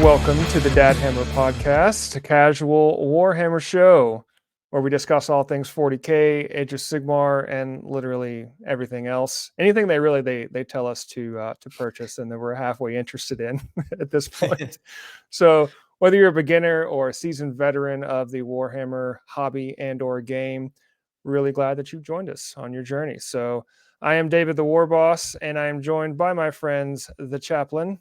welcome to the Dad Hammer Podcast, a casual Warhammer show where we discuss all things 40K, Age of Sigmar, and literally everything else. Anything they tell us to purchase and that we're halfway interested in at this point. So whether you're a beginner or a seasoned veteran of the Warhammer hobby and or game, really glad that you've joined us on your journey. So I am David the War Boss, and I am joined by my friends, the Chaplain.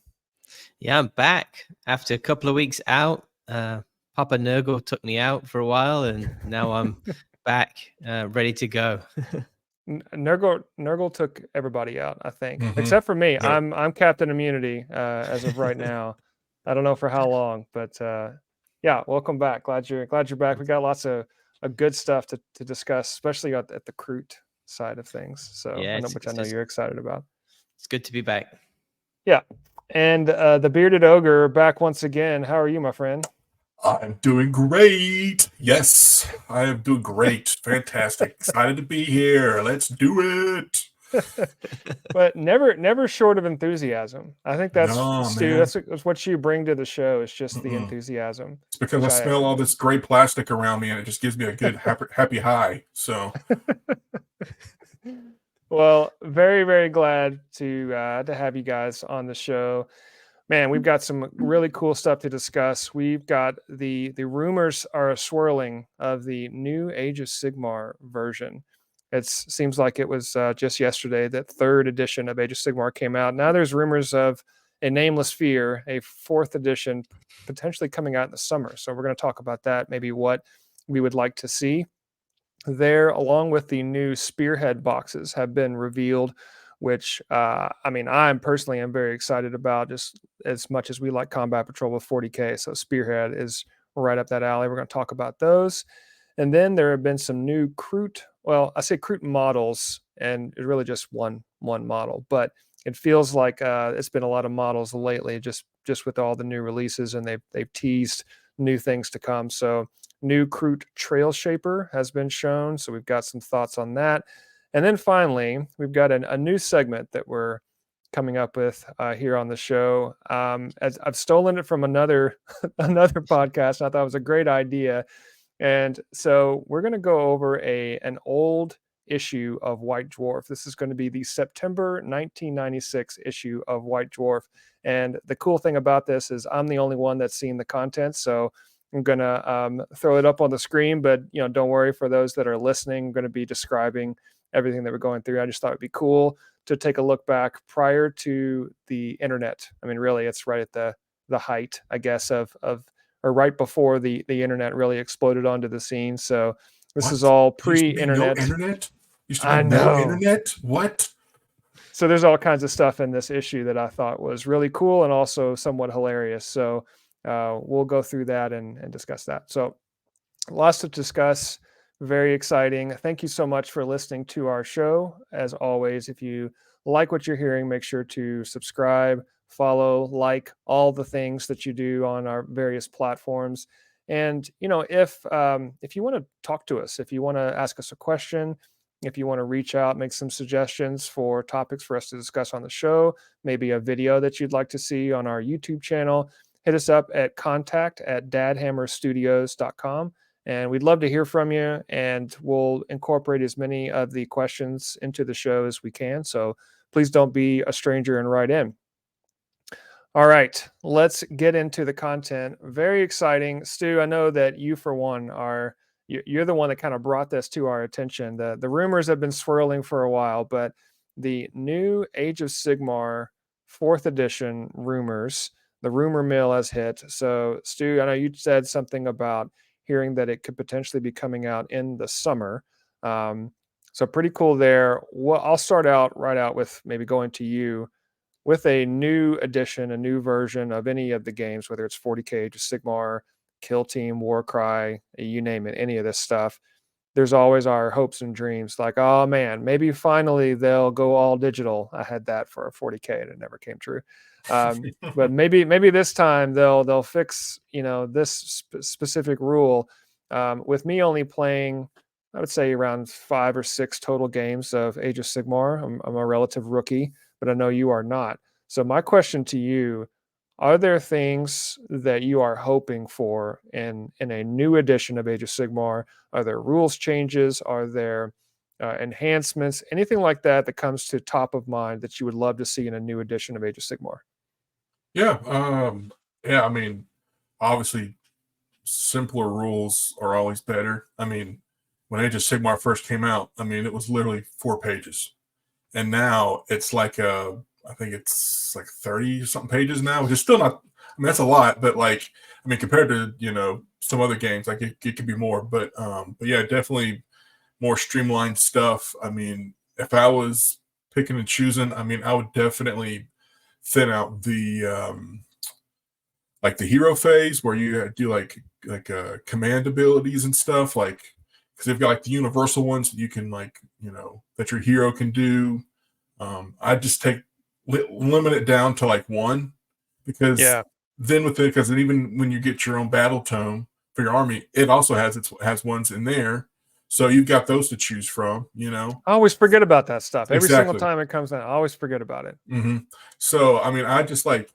Yeah, I'm back after a couple of weeks out. Papa Nurgle took me out for a while, and now I'm back, ready to go. Nurgle took everybody out, I think, except for me. Yep. I'm Captain Immunity as of right now. I don't know for how long, but yeah, welcome back. Glad you're back. We got lots of good stuff to discuss, especially at the Kroot side of things. So Yeah, which I know you're excited about. It's good to be back. Yeah, and the Bearded Ogre back once again. How are you, my friend? I'm doing great. Yes, I am doing great. Fantastic. Excited to be here. Let's do it. But never short of enthusiasm. I think that's Stu. Man. That's what you bring to the show. Is just the enthusiasm. It's because I smell all this gray plastic around me, and it just gives me a good happy high. So, well, very very glad to have you guys on the show. Man, we've got some really cool stuff to discuss. We've got the rumors are swirling of the new Age of Sigmar version. It seems like it was just yesterday that 3rd edition of Age of Sigmar came out. Now there's rumors of a Nameless Fear, a 4th edition, potentially coming out in the summer. So we're going to talk about that, maybe what we would like to see there, along with the new Spearhead boxes have been revealed, which I'm personally am very excited about, just as much as we like Combat Patrol with 40K. So Spearhead is right up that alley. We're going to talk about those. And then there have been some new Kroot, well, I say Kroot models, and it's really just one model, but it feels like it's been a lot of models lately, just with all the new releases, and they've teased new things to come. So new Kroot Trail Shaper has been shown. So we've got some thoughts on that. And then finally, we've got a new segment that we're coming up with here on the show. As I've stolen it from another podcast. I thought it was a great idea. And so we're going to go over an old issue of White Dwarf. This is going to be the September 1996 issue of White Dwarf. And the cool thing about this is I'm the only one that's seen the content. So I'm going to throw it up on the screen, but don't worry, for those that are listening, I'm going to be describing everything that we're going through. I just thought it'd be cool to take a look back prior to the internet. I mean, really, it's right at the height, I guess, or right before the internet really exploded onto the scene. So this is all pre-internet. No internet? Used to have no internet? What? So there's all kinds of stuff in this issue that I thought was really cool and also somewhat hilarious. So we'll go through that and discuss that. So lots to discuss. Very exciting. Thank you so much for listening to our show. As always, if you like what you're hearing, make sure to subscribe, follow, like all the things that you do on our various platforms. And if you want to talk to us, if you want to ask us a question, if you want to reach out, make some suggestions for topics for us to discuss on the show, maybe a video that you'd like to see on our YouTube channel, hit us up at contact@dadhammerstudios.com. And we'd love to hear from you, and we'll incorporate as many of the questions into the show as we can. So please don't be a stranger and write in. All right, let's get into the content. Very exciting. Stu, I know that you, for one, you're the one that kind of brought this to our attention. The rumors have been swirling for a while, but the new Age of Sigmar 4th edition rumors, the rumor mill has hit. So Stu, I know you said something about hearing that it could potentially be coming out in the summer. So pretty cool there. Well, I'll start out with maybe going to you with a new edition, a new version of any of the games, whether it's 40K, Age of Sigmar, Kill Team, Warcry, you name it, any of this stuff. There's always our hopes and dreams like, oh man, maybe finally they'll go all digital. I had that for a 40K and it never came true. But maybe this time they'll fix this specific rule. With me only playing, I would say around 5 or 6 total games of Age of Sigmar. I'm a relative rookie, but I know you are not. So my question to you: Are there things that you are hoping for in a new edition of Age of Sigmar? Are there rules changes? Are there enhancements? Anything like that that comes to top of mind that you would love to see in a new edition of Age of Sigmar? Yeah, yeah. I mean, obviously, simpler rules are always better. I mean, when Age of Sigmar first came out, I mean, it was literally 4 pages, and now it's like I think it's like 30 something pages now, which is still not. I mean, that's a lot, but like, I mean, compared to some other games, like it could be more, but yeah, definitely more streamlined stuff. I mean, if I was picking and choosing, I mean, I would definitely thin out the like the hero phase where you do command abilities and stuff, like because they've got like the universal ones that you can like that your hero can do. I just limit it down to like one, because Yeah. then with it, because even when you get your own battle tome for your army, it also has ones in there, so you've got those to choose from. I always forget about that stuff. Every single Exactly. time it comes down, I always forget about it. So I mean, I just like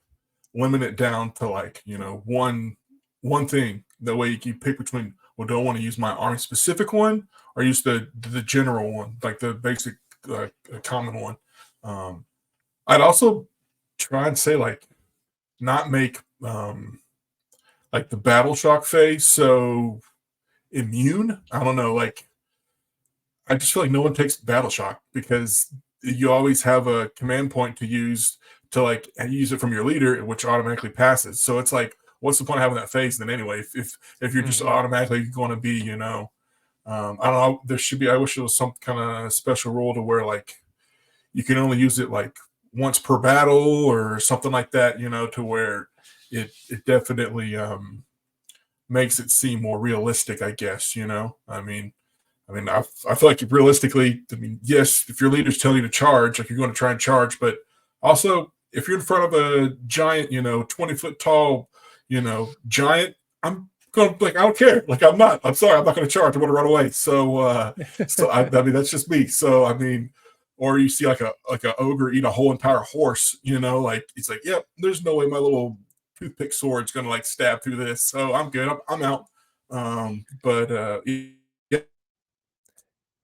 limit it down to like one thing. That way you can pick between, well, do I want to use my army specific one or use the general one, like the basic common one. I'd also try and say like not make like the battle shock phase so immune. I don't know, like I just feel like no one takes battle shock because you always have a command point to use to like use it from your leader, which automatically passes. So it's like, what's the point of having that phase then anyway? If you're just automatically going to be, I don't know. There should be. I wish there was some kind of special rule to where like you can only use it like once per battle or something like that. To where it definitely makes it seem more realistic. I guess. I feel like realistically, I mean, yes, if your leader's telling you to charge, like you're going to try and charge, but also if you're in front of a giant, 20-foot tall, giant, I'm going like, I don't care. Like, I'm sorry, I'm not going to charge. I want to run away. So I mean, that's just me. So, I mean, or you see like a ogre eat a whole entire horse, like it's like, yep, there's no way my little toothpick sword's going to like stab through this. So I'm good. I'm out. Yeah,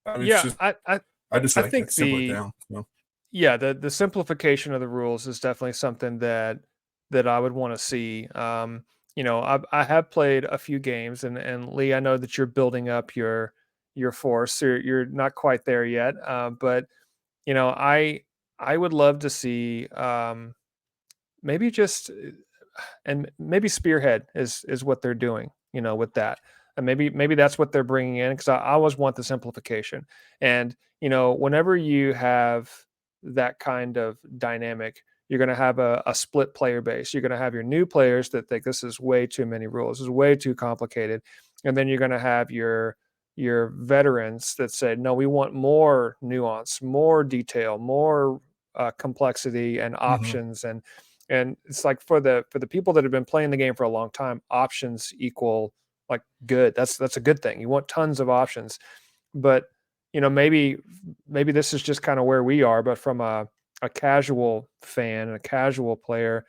I mean, it's Yeah, just I just I like think simple it down. yeah, the simplification of the rules is definitely something that I would want to see. I have played a few games, and Lee, I know that you're building up your force. You're not quite there yet, but I would love to see maybe just and maybe Spearhead is what they're doing. With that, and maybe that's what they're bringing in, because I always want the simplification. And whenever you have that kind of dynamic, you're going to have a split player base. You're going to have your new players that think this is way too many rules, this is way too complicated, and then you're going to have your veterans that say, no, we want more nuance, more detail, more complexity and options. And it's like for the people that have been playing the game for a long time, options equal like good. That's a good thing. You want tons of options. But maybe this is just kind of where we are, but from a casual fan and a casual player,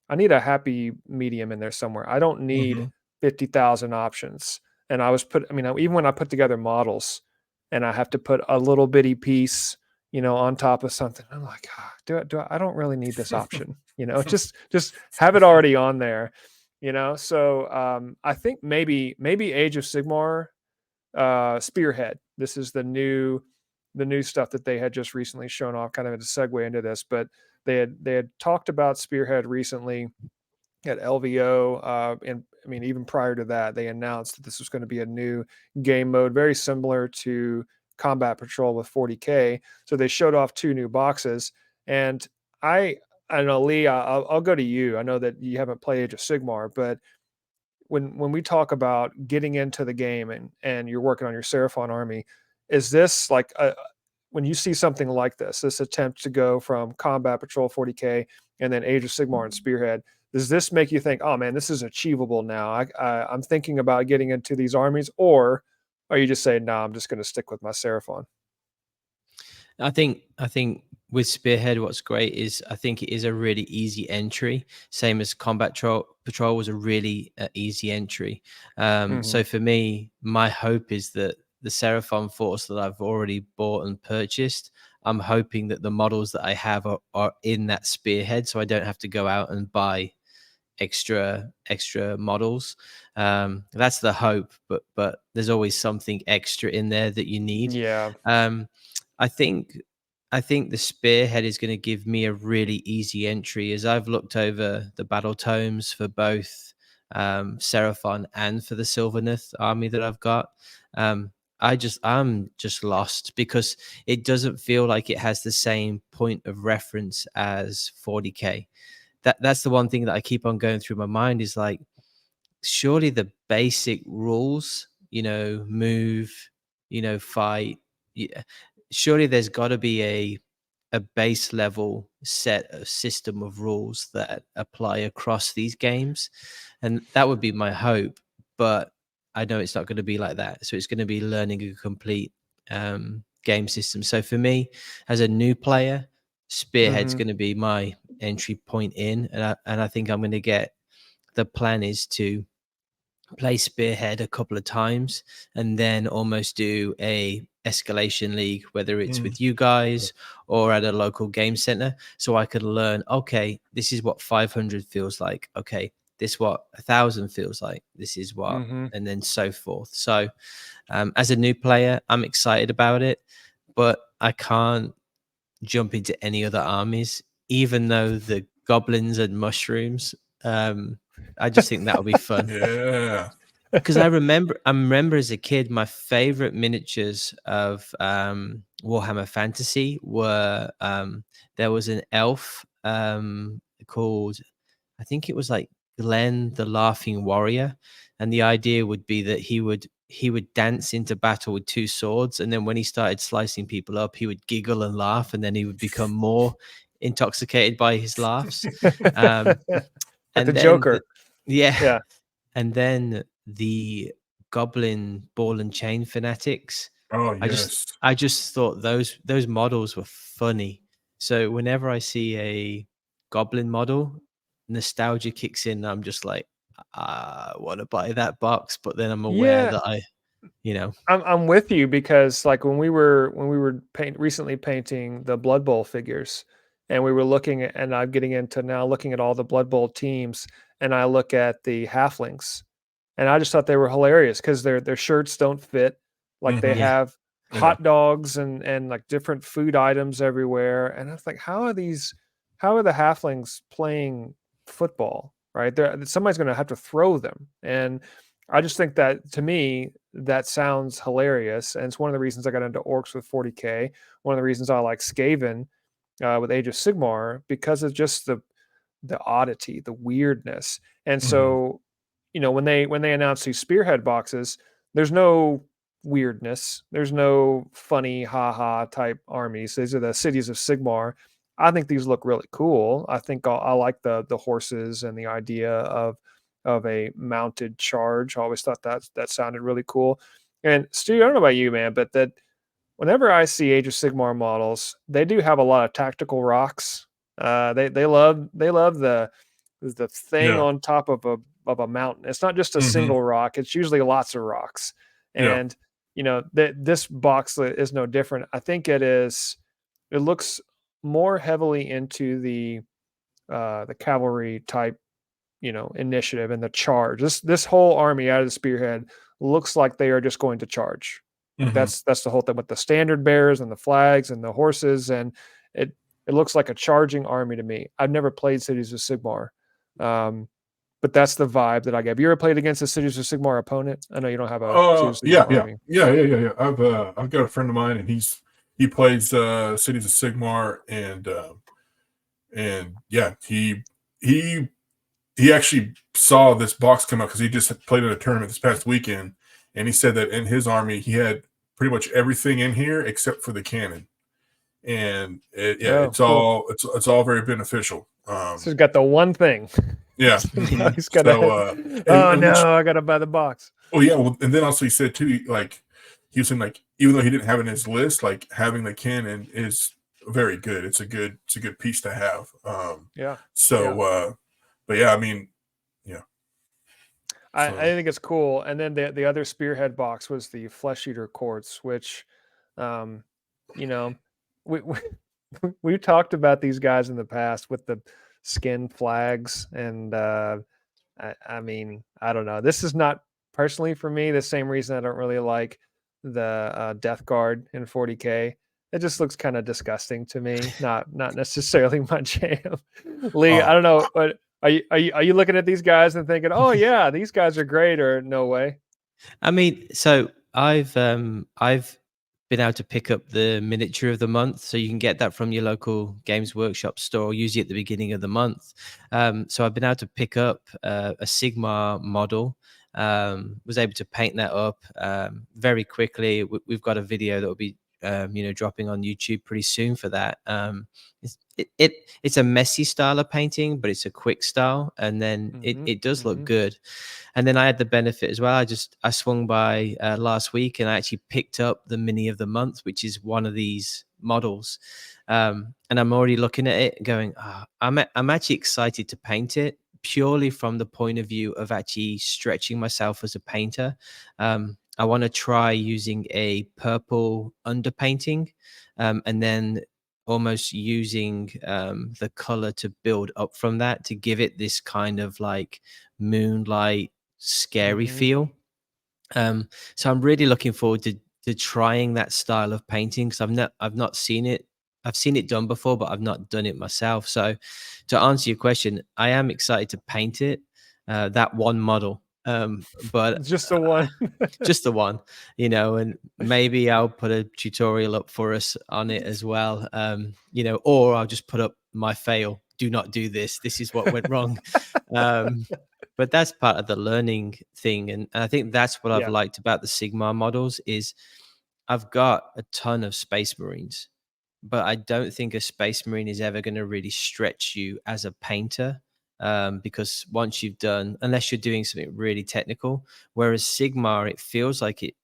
I need a happy medium in there somewhere. I don't need 50,000 options. And even when I put together models and I have to put a little bitty piece, on top of something, I'm like, I don't really need this option, just have it already on there, So I think maybe Age of Sigmar, Spearhead. This is the new stuff that they had just recently shown off, kind of a segue into this, but they had talked about Spearhead recently at LVO, and I mean even prior to that, they announced that this was going to be a new game mode, very similar to Combat Patrol with 40K. So they showed off 2 new boxes, and I don't know, Lee, I'll go to you. I know that you haven't played Age of Sigmar, but when we talk about getting into the game and you're working on your Seraphon army, is this like when you see something like this attempt to go from Combat Patrol 40K and then Age of Sigmar and Spearhead, does this make you think, oh man, this is achievable now? I'm thinking about getting into these armies, or are you just saying, no, I'm just going to stick with my Seraphon? I think with Spearhead, what's great is I think it is a really easy entry, same as Patrol was a really easy entry. So for me, my hope is that the Seraphon Force that I've already bought and purchased, I'm hoping that the models that I have are in that Spearhead, so I don't have to go out and buy extra models. That's the hope, but there's always something extra in there that you need. Yeah. I think the Spearhead is going to give me a really easy entry, as I've looked over the battle tomes for both Seraphon and for the Sylvaneth army that I've got. I'm just lost because it doesn't feel like it has the same point of reference as 40k. That's the one thing that I keep on going through my mind is like, surely the basic rules, move, fight, surely there's got to be a base level set of system of rules that apply across these games, and that would be my hope. But I know it's not going to be like that, so it's going to be learning a complete game system. So for me, as a new player, Spearhead's going to be my entry point in, and I think I'm going to get. The plan is to play Spearhead a couple of times and then almost do a escalation league, whether it's with you guys or at a local game center, so I could learn, okay, this is what 500 feels like, okay, this what 1,000 feels like, this is what, and then so forth. So as a new player, I'm excited about it, but I can't jump into any other armies, even though the goblins and mushrooms, I just think that'll be fun. Yeah. Because I remember as a kid, my favorite miniatures of Warhammer Fantasy were there was an elf called, I think it was like Glenn the Laughing Warrior, and the idea would be that he would dance into battle with two swords, and then when he started slicing people up, he would giggle and laugh, and then he would become more intoxicated by his laughs. Like and the then Joker. Yeah. And then the Goblin Ball and Chain Fanatics. Oh yes. I just thought those models were funny. So whenever I see a Goblin model, nostalgia kicks in. I'm just like, I want to buy that box, but then I'm aware that I'm with you, because like when we were recently painting the Blood Bowl figures, and we were looking at, and I'm getting into now looking at all the Blood Bowl teams, and I look at the halflings, and I just thought they were hilarious because their shirts don't fit, like they have hot dogs and like different food items everywhere, and I was like, how are the halflings playing football? Right, somebody's going to have to throw them, and I just think that, to me, that sounds hilarious, and it's one of the reasons I got into orcs with 40k. One of the reasons I like Skaven with Age of Sigmar, because of just the oddity, the weirdness. And so, when they announce these Spearhead boxes, there's no weirdness, there's no funny haha type armies. These are the Cities of Sigmar. I think these look really cool. I think I like the horses and the idea of a mounted charge. I always thought that sounded really cool. And Stu, I don't know about you, man, but that whenever I see Age of Sigmar models, they do have a lot of tactical rocks. They love the thing on top of a mountain. It's not just a single rock. It's usually lots of rocks. And this box is no different. I think it looks more heavily into the cavalry type, initiative and the charge. This whole army out of the Spearhead looks like they are just going to charge. That's the whole thing with the standard bearers and the flags and the horses, and it looks like a charging army to me. I've never played Cities of Sigmar, but that's the vibe that I get. Have you ever played against a Cities of Sigmar opponent? I know you don't have a Cities of Sigmar army. Yeah. I've got a friend of mine, and he plays Cities of Sigmar, and yeah, he actually saw this box come out because he just played at a tournament this past weekend, and he said that in his army he had pretty much everything in here except for the cannon, and it's all very beneficial. So he's got the one thing. Yeah, he's got. I got to buy the box. Oh yeah, and then also he said too, like he was saying, like even though he didn't have it in his list, like having the cannon is very good. It's a good piece to have. Yeah. But yeah, I mean, yeah. I So think it's cool. And then the other spearhead box was the Flesh Eater quartz, which, um, you know, we we've talked about these guys in the past with the skin flags, and I mean, I don't know. This is not personally for me the same reason I don't really like the Death Guard in 40K. It just looks kind of disgusting to me. Not necessarily my jam. Lee, I uh, don't know, but are you looking at these guys and thinking, oh yeah, these guys are great, or no way? I mean, so I've been able to pick up the miniature of the month, so you can get that from your local Games Workshop store, usually at the beginning of the month. So I've been able to pick up a Sigmar model. Was able to paint that up very quickly. We've got a video that will be dropping on YouTube pretty soon for that. It's a messy style of painting, but it's a quick style, and then it does look good. And then I had the benefit as well. I swung by last week, and I actually picked up the mini of the month, which is one of these models. And I'm already looking at it, going, I'm actually excited to paint it, purely from the point of view of actually stretching myself as a painter. I want to try using a purple underpainting, and then almost using the color to build up from that to give it this kind of like moonlight scary feel. So I'm really looking forward to trying that style of painting, because I've not seen it. I've seen it done before, but I've not done it myself. So to answer your question, I am excited to paint it, that one model. But Just the one. just the one, and maybe I'll put a tutorial up for us on it as well. Or I'll just put up my fail. Do not do this. This is what went wrong. But that's part of the learning thing. And I think that's what I've Yeah. liked about the Sigmar models is I've got a ton of Space Marines, but I don't think a Space Marine is ever going to really stretch you as a painter. Because once you've done, unless you're doing something really technical, whereas Sigmar, it feels like it,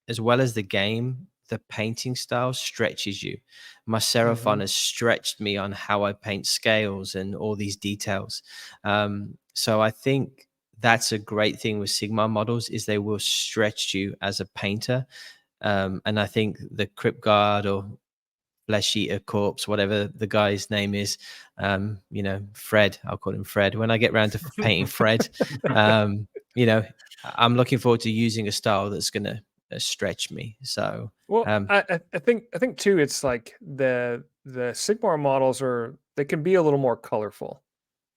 as well as the game, the painting style stretches you. My Seraphon has stretched me on how I paint scales and all these details. So I think that's a great thing with Sigmar models, is they will stretch you as a painter. And I think the Crypt Guard or Flesh Eater Corpse, whatever the guy's name is, Fred, I'll call him Fred. When I get around to painting Fred, I'm looking forward to using a style that's going to stretch me. So, Well, I think too, it's like the Sigmar models they can be a little more colorful.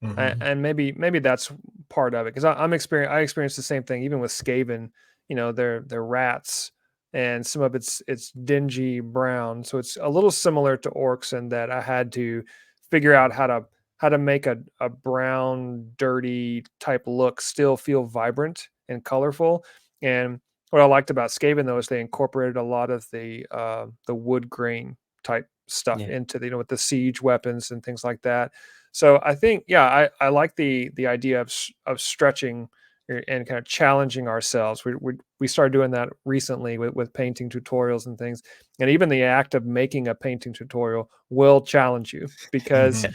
And maybe that's part of it, because I experienced the same thing even with Skaven. They're rats, and some of it's dingy brown, so it's a little similar to orcs in that I had to figure out how to make a brown, dirty type look still feel vibrant and colorful. And what I liked about Skaven though is they incorporated a lot of the wood grain type stuff into with the siege weapons and things like that. So I think, yeah, I like the idea of stretching and kind of challenging ourselves. We started doing that recently with painting tutorials and things, and even the act of making a painting tutorial will challenge you, because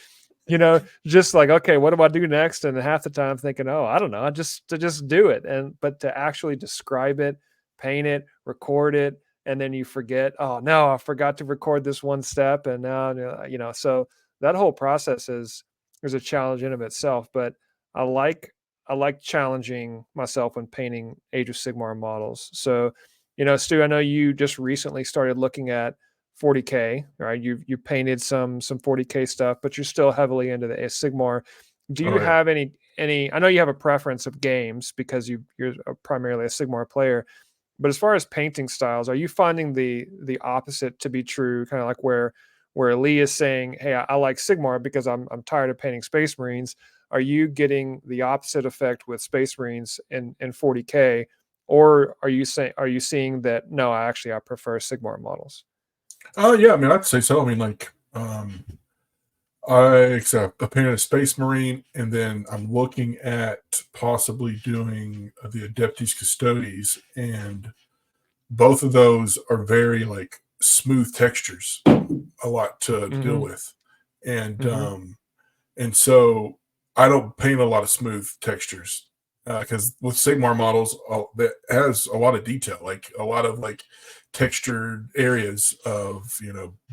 just like, okay, what do I do next? And half the time I'm thinking, oh, I don't know, just do it, but to actually describe it, paint it, record it, and then you forget, oh no, I forgot to record this one step, and now so that whole process is a challenge in of itself. But I like challenging myself when painting Age of Sigmar models. So, Stu, I know you just recently started looking at 40K, right? You painted some 40K stuff, but you're still heavily into the Sigmar. Do you have any? I know you have a preference of games because you're primarily a Sigmar player, but as far as painting styles, are you finding the opposite to be true? Kind of like where Lee is saying, "Hey, I like Sigmar because I'm tired of painting Space Marines." Are you getting the opposite effect with Space Marines in 40K, or are you seeing that no, I prefer Sigmar models? Yeah, I mean, I'd say so. I mean, like, I painted a Space Marine, and then I'm looking at possibly doing the Adeptus Custodes, and both of those are very like smooth textures. a lot to deal Mhm. with, and Mhm. and so I don't paint a lot of smooth textures because with Sigmar models that has a lot of detail, like a lot of like textured areas of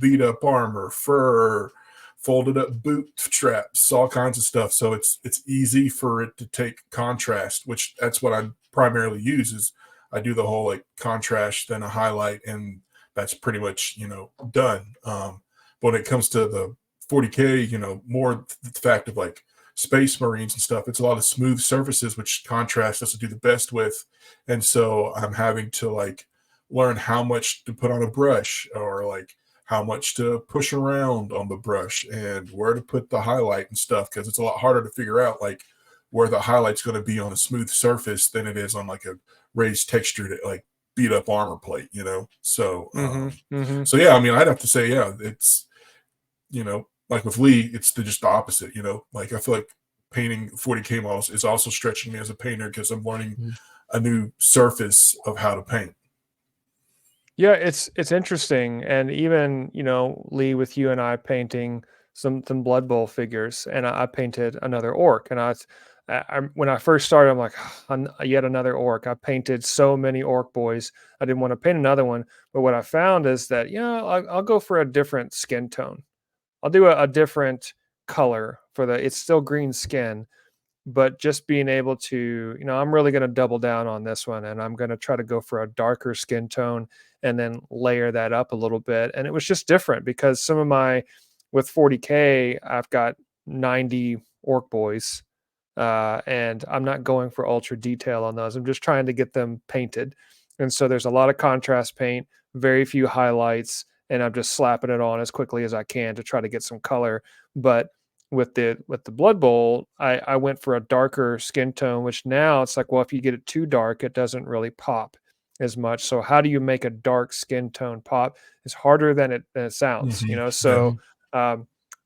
beat up armor, fur, folded up boot straps, all kinds of stuff. So it's easy for it to take contrast, which that's what I primarily use. Is I do the whole like contrast, then a highlight, and that's pretty much done. But when it comes to the 40K, more the fact of like Space Marines and stuff, it's a lot of smooth surfaces, which contrast doesn't do the best with. And so I'm having to like learn how much to put on a brush, or like how much to push around on the brush, and where to put the highlight and stuff, because it's a lot harder to figure out like where the highlight's going to be on a smooth surface than it is on like a raised textured like beat up armor plate, So Mhm. Mhm. so yeah, I mean, I'd have to say, yeah, it's like with Lee, it's just the opposite. Like I feel like painting 40K models is also stretching me as a painter because I'm learning Mhm. a new surface of how to paint. Yeah, it's interesting, and even Lee, with you and I painting some Blood Bowl figures, and I painted another orc, and when I first started, I'm like, yet another orc. I painted so many orc boys, I didn't want to paint another one. But what I found is that I'll go for a different skin tone. I'll do a different color for it's still green skin, but just being able to, I'm really going to double down on this one, and I'm going to try to go for a darker skin tone and then layer that up a little bit. And it was just different because with 40K, I've got 90 orc boys, and I'm not going for ultra detail on those. I'm just trying to get them painted. And so there's a lot of contrast paint, very few highlights, and I'm just slapping it on as quickly as I can to try to get some color. But with the Blood Bowl, I went for a darker skin tone, which now it's like, well, if you get it too dark, it doesn't really pop as much. So how do you make a dark skin tone pop? It's harder than it sounds, Yeah. So I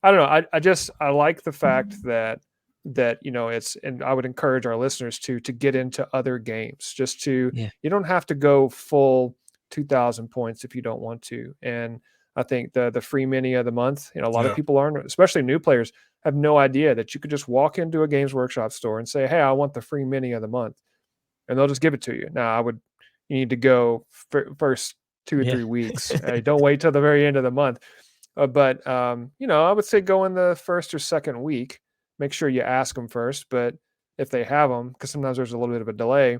don't know. I like the fact that it's, and I would encourage our listeners to get into other games, just to, Yeah. you don't have to go full 2,000 points if you don't want to. And I think the free mini of the month, a lot of Yeah. people aren't, especially new players, have no idea that you could just walk into a Games Workshop store and say, hey, I want the free mini of the month, and they'll just give it to you. Now you need to go first 2 or Yeah. 3 weeks. Don't wait till the very end of the month. But I would say go in the first or second week. Make sure you ask them first, but if they have them, because sometimes there's a little bit of a delay,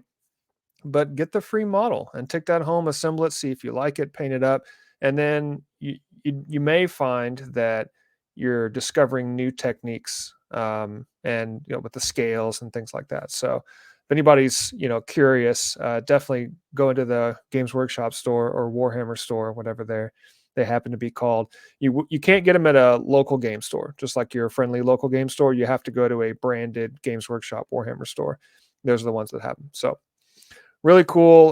but get the free model and take that home, assemble it, see if you like it, paint it up, and then you may find that you're discovering new techniques, and with the scales and things like that. So if anybody's curious, definitely go into the Games Workshop store or Warhammer store, whatever they happen to be called. You can't get them at a local game store, just like your friendly local game store. You have to go to a branded Games Workshop Warhammer store. Those are the ones that have them. So really cool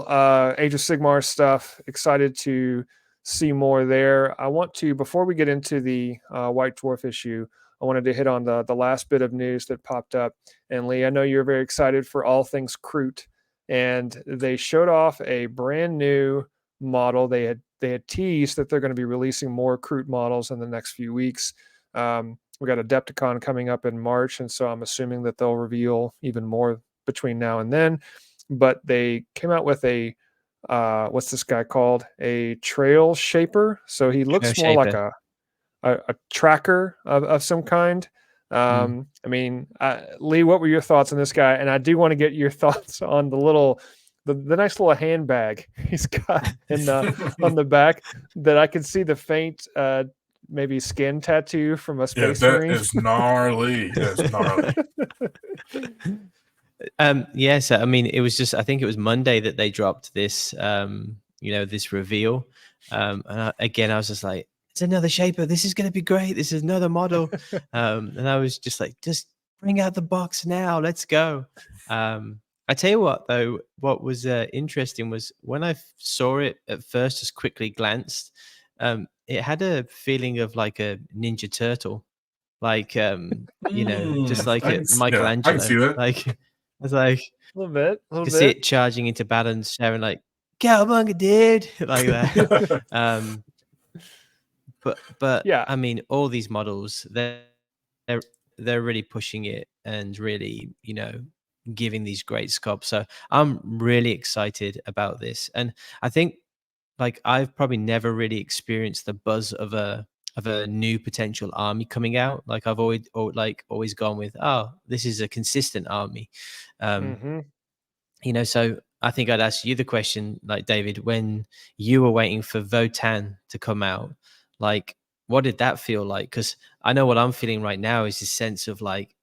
Age of Sigmar stuff. Excited to see more there. I want to, before we get into the White Dwarf issue, I wanted to hit on the last bit of news that popped up. And Lee, I know you're very excited for all things Kroot, and they showed off a brand new model. They had teased that they're going to be releasing more Kroot models in the next few weeks. We got Adepticon coming up in March, and so I'm assuming that they'll reveal even more between now and then. But they came out with a what's this guy called? A trail shaper. So he Trail looks more like shaper. a tracker of some kind. Mm. I mean, Lee, what were your thoughts on this guy? And I do want to get your thoughts on the nice little handbag he's got on the back, that I can see the faint maybe skin tattoo from a Yeah, Space that Marine. is gnarly. That's gnarly. Yeah, so I mean, I think it was Monday that they dropped this this reveal. And again, I was just like, it's another shaper, this is going to be great, this is another model. And I was just like, just bring out the box now, let's go. I tell you what, though, what was interesting was when I saw it at first, just quickly glanced, it had a feeling of like a Ninja Turtle, like just like I a can Michelangelo. see that. Like, I was like, A little bit, a you little could see bit. it charging into battle and sharing like, "Cowabunga, dude!" like that. but Yeah. I mean, all these models, they're they're really pushing it and really, giving these great sculpts. So I'm really excited about this, and I think like I've probably never really experienced the buzz of a new potential army coming out. Like I've always gone with, oh, this is a consistent army. Um, Hmm. so I think I'd ask you the question, like David, when you were waiting for Votan to come out, like what did that feel like? Because I know what I'm feeling right now is this sense of like,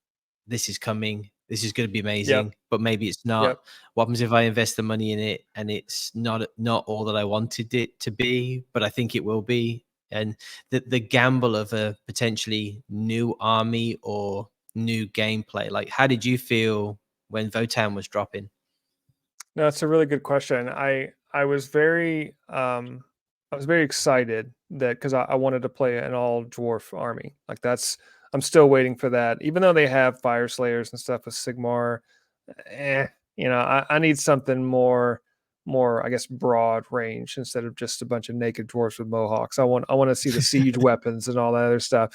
this is coming, this is going to be Yep. amazing, but maybe it's Yep. not. What happens if I invest the money in it and it's not all that I wanted it to be, but I think it will be? And the gamble of a potentially new army or new gameplay, like how did you feel when Votan was dropping? No, it's a really good question. I was very excited that because I wanted to play an all dwarf army. Like I'm still waiting for that. Even though they have fire slayers and stuff with Sigmar, eh, I need something more I guess broad range instead of just a bunch of naked dwarfs with mohawks. I want to see the siege weapons and all that other stuff.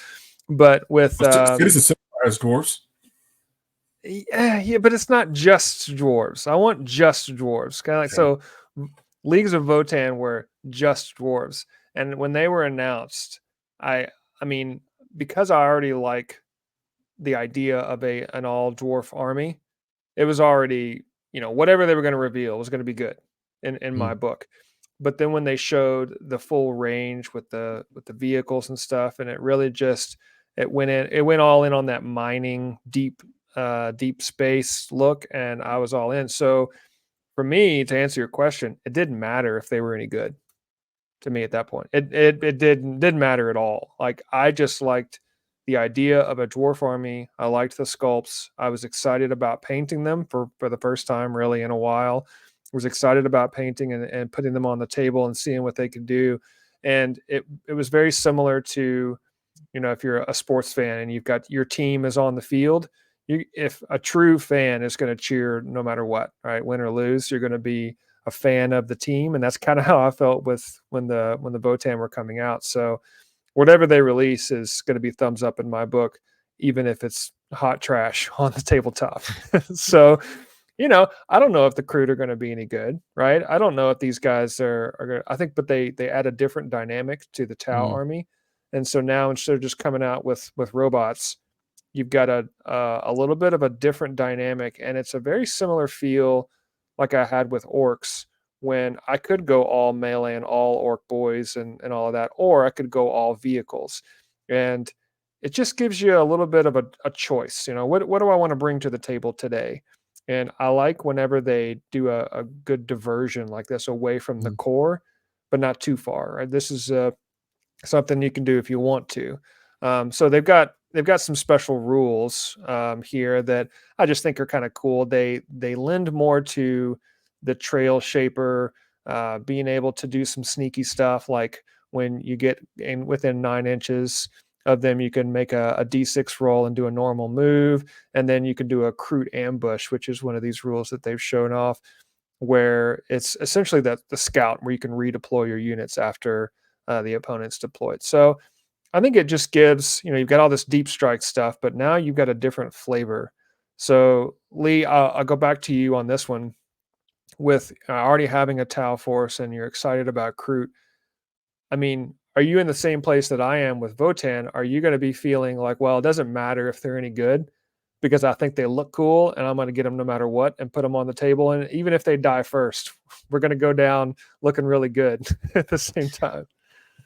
But with Cities are as dwarves. yeah, but it's not just dwarves. I want just dwarves. Kind of like Okay. so Leagues of Votan were just dwarves. And when they were announced, I mean, because I already like the idea of an all dwarf army, it was already, whatever they were going to reveal was going to be good in my Mm, book. But then when they showed the full range with the vehicles and stuff, and it really just it went all in on that mining deep space look, and I was all in. So for me, to answer your question, it didn't matter if they were any good to me at that point. It didn't matter at all. Like I just liked the idea of a dwarf army. I liked the sculpts. I was excited about painting them for the first time really in a while. Was excited about painting and putting them on the table and seeing what they could do. And it was very similar to, if you're a sports fan and you've got your team is on the field, if a true fan is going to cheer no matter what, right, win or lose, you're going to be a fan of the team, and that's kind of how I felt with when the Votan were coming out. So whatever they release is going to be thumbs up in my book, even if it's hot trash on the tabletop. So, I don't know if the Kroot are going to be any good, right? I don't know if these guys are going. I think, but they add a different dynamic to the Tau mm, army, and so now instead of just coming out with robots, you've got a little bit of a different dynamic, and it's a very similar feel like I had with orcs when I could go all melee and all orc boys and all of that, or I could go all vehicles. And it just gives you a little bit of a choice. What do I want to bring to the table today? And I like whenever they do a good diversion like this away from the mm, core, but not too far. Right? This is something you can do if you want to. So they've got some special rules here that I just think are kind of cool. They lend more to the trail shaper being able to do some sneaky stuff, like when you get in within 9 inches of them, you can make a d6 roll and do a normal move, and then you can do a Kroot ambush, which is one of these rules that they've shown off, where it's essentially the scout where you can redeploy your units after the opponent's deployed. So I think it just gives, you've got all this deep strike stuff, but now you've got a different flavor. So Lee, I'll go back to you on this one with already having a Tau force and you're excited about Kroot. I mean, are you in the same place that I am with Votan? Are you going to be feeling like, well, it doesn't matter if they're any good because I think they look cool and I'm going to get them no matter what and put them on the table. And even if they die first, we're going to go down looking really good at the same time.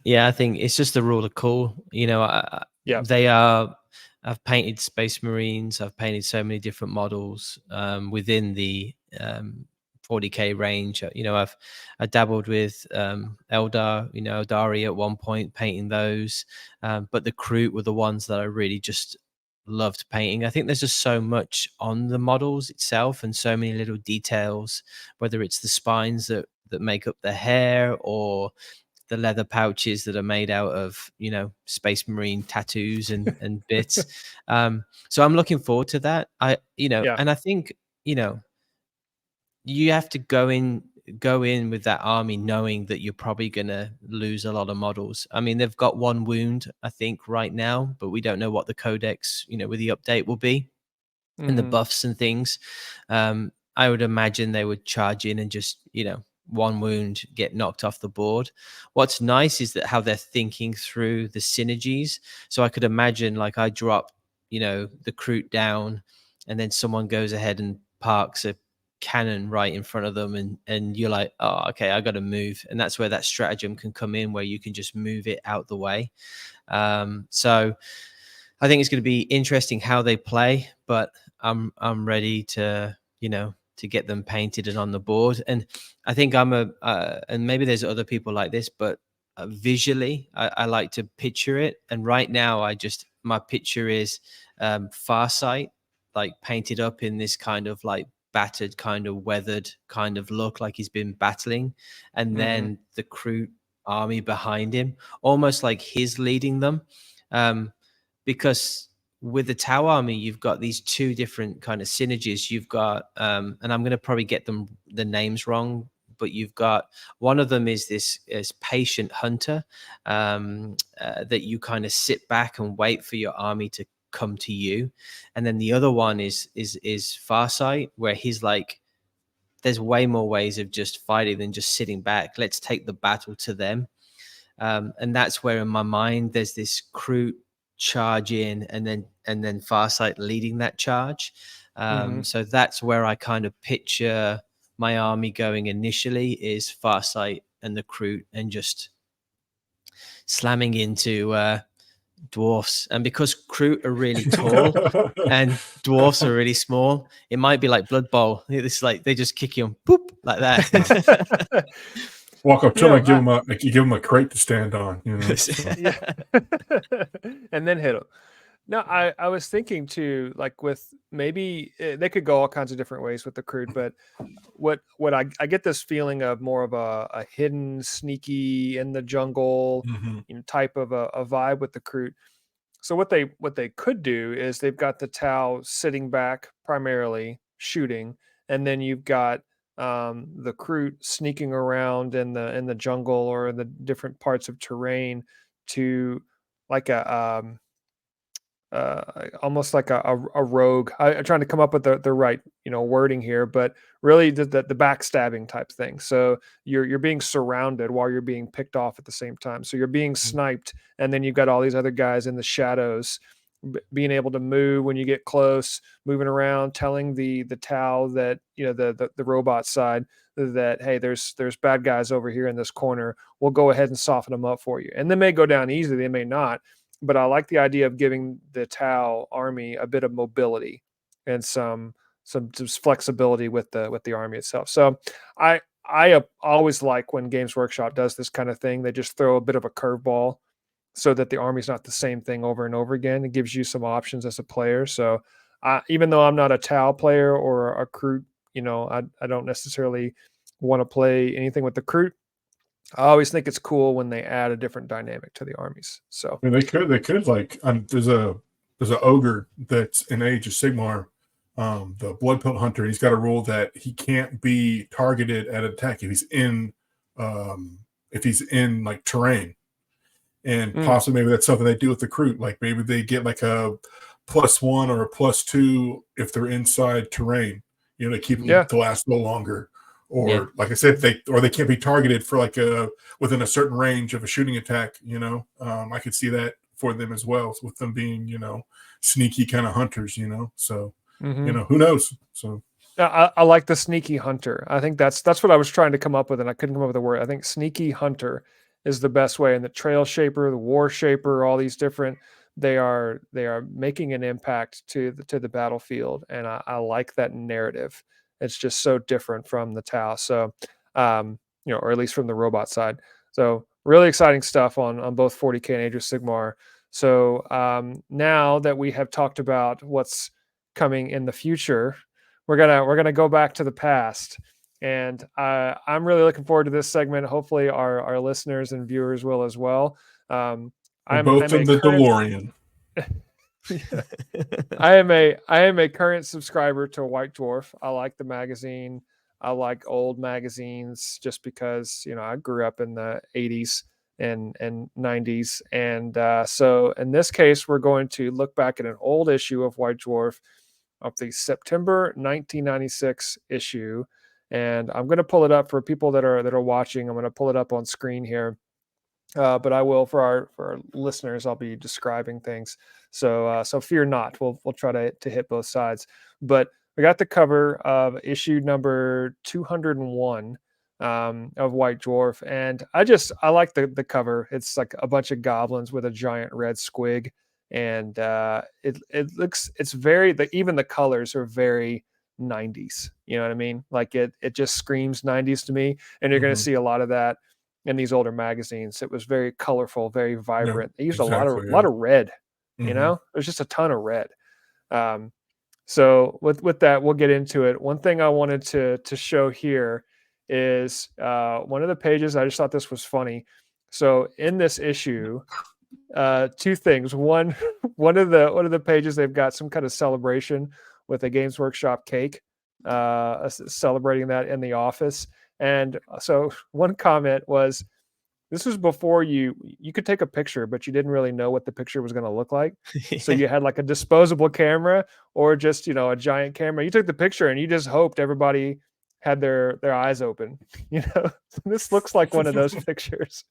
yeah, I think it's just a rule of cool. Yeah. They are. I've painted Space Marines. I've painted so many different models within the 40k range. I dabbled with Eldar, Eldari at one point, painting those. But the Kroot were the ones that I really just loved painting. I think there's just so much on the models itself and so many little details, whether it's the spines that make up the hair or the leather pouches that are made out of Space Marine tattoos and bits. So I'm looking forward to that. Yeah. And I think you have to go in go in with that army knowing that you're probably going to lose a lot of models. I mean, they've got 1 wound, I think, right now, but we don't know what the codex, with the update will be and the buffs and things. I would imagine they would charge in and just, 1 wound, get knocked off the board. What's nice is that how they're thinking through the synergies. So I could imagine, like, I drop, the Kroot down, and then someone goes ahead and parks a cannon right in front of them, and you're like, oh, okay, I got to move. And that's where that stratagem can come in, where you can just move it out the way. So I think it's going to be interesting how they play, but I'm ready to, to get them painted and on the board. And I think and maybe there's other people like this, but visually, I like to picture it. And right now, my picture is Farsight, like painted up in this kind of like battered, kind of weathered kind of look, like he's been battling. And then the Kroot army behind him, almost like he's leading them. Because with the Tau army, you've got these 2 different kind of synergies. You've got, and I'm going to probably get the names wrong, but you've got, one of them is this patient hunter, that you kind of sit back and wait for your army to come to you. And then the other one is Farsight, where he's like, there's way more ways of just fighting than just sitting back. Let's take the battle to them. And that's where in my mind, there's this Kroot charge in, and then Farsight leading that charge. So that's where I kind of picture my army going initially, is Farsight and the Kroot, and just slamming into dwarfs. And because Kroot are really tall and dwarfs are really small, it might be like Blood Bowl. It's like they just kick you on, boop, like that. Walk up to him and give him a crate to stand on. And then hit him. No, I was thinking too, like, with maybe they could go all kinds of different ways with the Kroot, but what I get this feeling of more of a hidden, sneaky in the jungle, type of a vibe with the Kroot. So what they could do is they've got the Tau sitting back primarily shooting, and then you've got the Kroot sneaking around in the jungle or in the different parts of terrain to like almost like a rogue. I'm trying to come up with the right wording here, but really the backstabbing type thing. So you're being surrounded while you're being picked off at the same time. So you're being sniped, and then you've got all these other guys in the shadows being able to move when you get close, moving around, telling the Tau that the robot side that, hey, there's bad guys over here in this corner. We'll go ahead and soften them up for you, and they may go down easy, they may not. But I like the idea of giving the Tau army a bit of mobility and some flexibility with the army itself. So I always like when Games Workshop does this kind of thing. They just throw a bit of a curveball so that the army's not the same thing over and over again. It gives you some options as a player. So even though I'm not a Tau player or a Kroot, I don't necessarily want to play anything with the Kroot. I always think it's cool when they add a different dynamic to the armies. So I mean, they could like there's an ogre that's in Age of Sigmar, the Blood Pill Hunter. He's got a rule that he can't be targeted at attack if he's in like terrain, and possibly maybe that's something they do with the Kroot. Like maybe they get like a +1 or a +2 if they're inside terrain. To keep them to last a little longer. Or like I said, they can't be targeted for like within a certain range of a shooting attack. I could see that for them as well, with them being sneaky kind of hunters. So who knows? So I like the sneaky hunter. I think that's what I was trying to come up with, and I couldn't come up with a word. I think sneaky hunter is the best way. And the Trail Shaper, the War Shaper, all these different, they are making an impact to the battlefield, and I like that narrative. It's just so different from the Tau. So, or at least from the robot side. So really exciting stuff on both 40K and Age of Sigmar. So now that we have talked about what's coming in the future, we're gonna go back to the past. And I'm really looking forward to this segment. Hopefully our listeners and viewers will as well. I'm both in the DeLorean. I am a current subscriber to White Dwarf. I like the magazine. I like old magazines just because, I grew up in the 80s and 90s. And so in this case, we're going to look back at an old issue of White Dwarf of the September 1996 issue. And I'm going to pull it up for people that are watching. I'm going to pull it up on screen here. But I will for our listeners. I'll be describing things, so fear not. We'll try to hit both sides. But we got the cover of issue number 201 of White Dwarf, and I like the cover. It's like a bunch of goblins with a giant red squig, and even the colors are very 90s. You know what I mean? Like it just screams 90s to me, and you're going to see a lot of that in these older magazines. It was very colorful, very vibrant. They used a lot of red. There's just a ton of red. So with that, we'll get into it. One thing I wanted to show here is one of the pages. I just thought this was funny. So in this issue, two things. One of the pages, they've got some kind of celebration with a Games Workshop cake, celebrating that in the office. And so one comment was, this was before you could take a picture, but you didn't really know what the picture was going to look like. So you had like a disposable camera or just, a giant camera. You took the picture and you just hoped everybody had their eyes open. This looks like one of those pictures.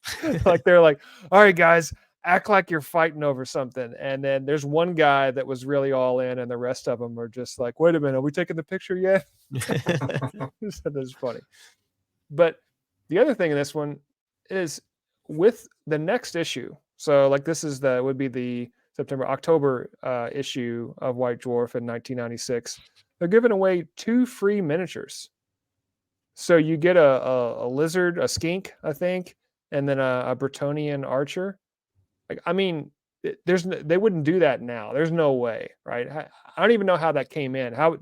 Like they're like, all right, guys, act like you're fighting over something. And then there's one guy that was really all in, and the rest of them are just like, wait a minute, are we taking the picture yet? So that's funny. But the other thing in this one is with the next issue. So like this is would be the October issue of White Dwarf in 1996. They're giving away 2 free miniatures. So you get a lizard, a skink, I think, and then a Bretonnian archer. Like, I mean, they wouldn't do that now. There's no way, right? I don't even know how that came in. How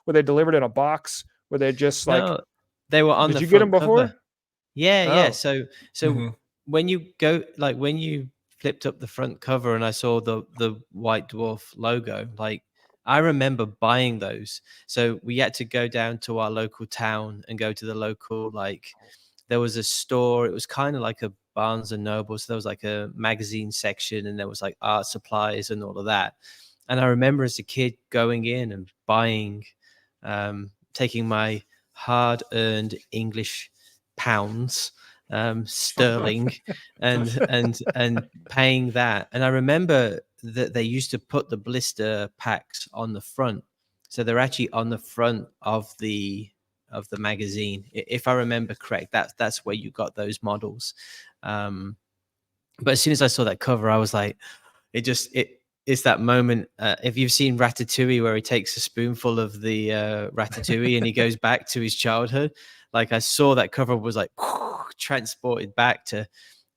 were they delivered in a box? Were they just like? No, they were on. Did you get them before? Cover. Yeah. So Mm-hmm. when you flipped up the front cover and I saw the White Dwarf logo, like I remember buying those. So we had to go down to our local town and go to the local, like there was a store. It was kind of like a Barnes and Noble. So there was like a magazine section and there was like art supplies and all of that. And I remember as a kid going in and buying, taking my hard-earned English pounds, sterling, and paying that. And I remember that they used to put the blister packs on the front, so they're actually on the front of the magazine, if I remember correct. That's where you got those models. But as soon as I saw that cover, I was like, it's that moment. If you've seen Ratatouille, where he takes a spoonful of the ratatouille and he goes back to his childhood, like I saw that cover, was like transported back to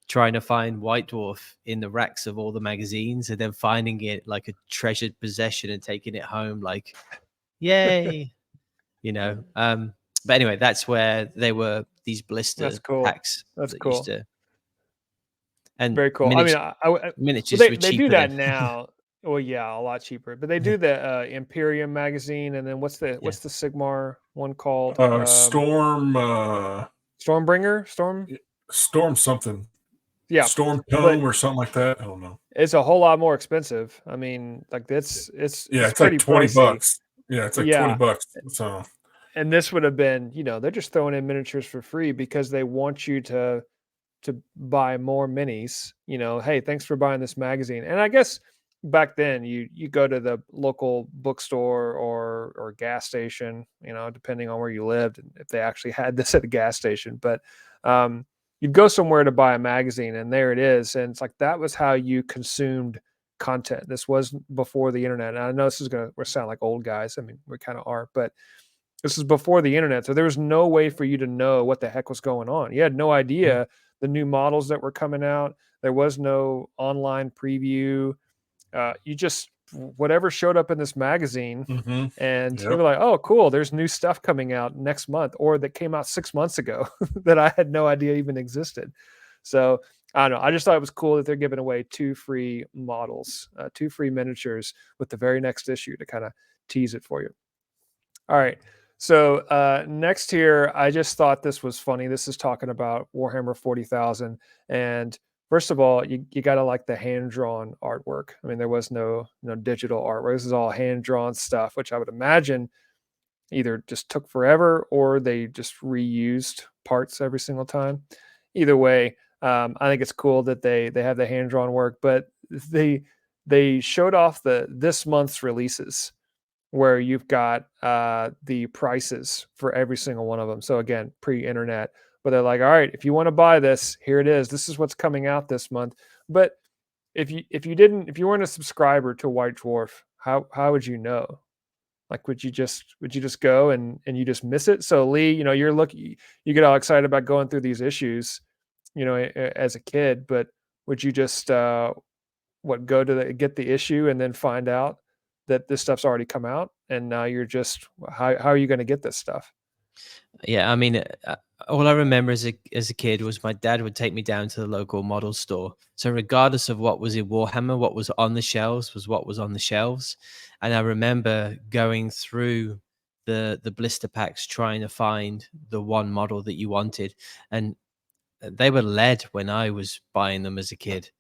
trying to find White Dwarf in the racks of all the magazines, and then finding it like a treasured possession and taking it home, like, yay. But anyway, that's where they were, these blister packs. That's cool. And very cool. miniatures they cheaper do that now. Well, yeah, a lot cheaper. But they do the Imperium magazine, and then what's the Sigmar one called? Stormbringer, Storm something. Yeah, Storm Tome or something like that. I don't know. It's a whole lot more expensive. I mean, like it's like $20. Yeah, it's like $20. So, and this would have been, they're just throwing in miniatures for free because they want you to buy more minis. Hey, thanks for buying this magazine. And I guess back then you go to the local bookstore or gas station, depending on where you lived, and if they actually had this at a gas station. But you'd go somewhere to buy a magazine, and there it is. And it's like that was how you consumed content. This was before the internet. And I know this is going to sound like old guys. I mean, we kind of are, but this is before the internet. So there was no way for you to know what the heck was going on. You had no idea the new models that were coming out. There was no online preview. You just, whatever showed up in this magazine, and you were like, oh, cool, there's new stuff coming out next month, or that came out 6 months ago that I had no idea even existed. So I don't know. I just thought it was cool that they're giving away 2 free models, 2 free miniatures with the very next issue to kind of tease it for you. All right. So next here, I just thought this was funny. This is talking about Warhammer 40,000. And first of all, you got to like the hand-drawn artwork. I mean, there was no digital artwork. This is all hand-drawn stuff, which I would imagine either just took forever or they just reused parts every single time. Either way, I think it's cool that they have the hand-drawn work, but they showed off this month's releases where you've got the prices for every single one of them. So again, pre-internet, but they're like, all right, if you want to buy this, here it is. This is what's coming out this month. But if you weren't a subscriber to White Dwarf, how would you know? Like, would you just go and you just miss it? So Lee, you get all excited about going through these issues, as a kid, but would you just go to get the issue and then find out that this stuff's already come out and now you're just how are you going to get this stuff? Yeah, I mean, all I remember as a kid was my dad would take me down to the local model store. So regardless of what was in Warhammer, what was on the shelves was what was on the shelves. And I remember going through the blister packs trying to find the one model that you wanted, and they were lead when I was buying them as a kid.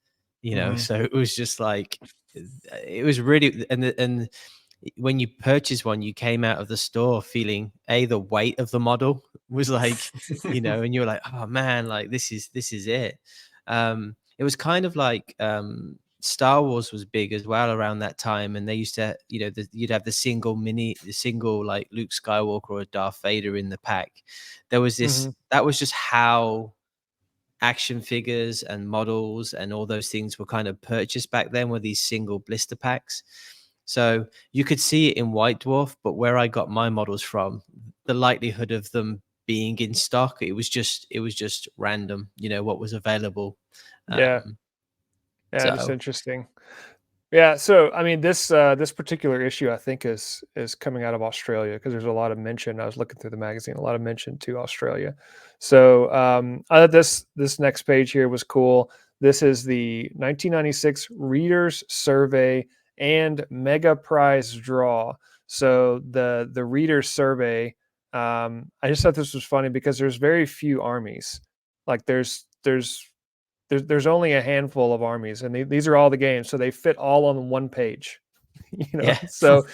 So it was just like it was really and when you purchase one, you came out of the store feeling the weight of the model was like, and you were like, oh man, like this is it. It was kind of like Star Wars was big as well around that time, and they used to, you'd have the single like Luke Skywalker or Darth Vader in the pack. There was this that was just how action figures and models and all those things were kind of purchased back then, were these single blister packs. So you could see it in White Dwarf, but where I got my models from, the likelihood of them being in stock, it was just random, what was available. Yeah. So Just interesting. Yeah, so I mean, this particular issue I think is coming out of Australia because there's a lot of mention. I was looking through the magazine, a lot of mention to Australia. So I thought this next page here was cool. This is the 1996 Readers Survey and Mega Prize Draw. So the Readers Survey, I just thought this was funny because there's very few armies. Like there's only a handful of armies, and these are all the games, so they fit all on one page. Yeah. So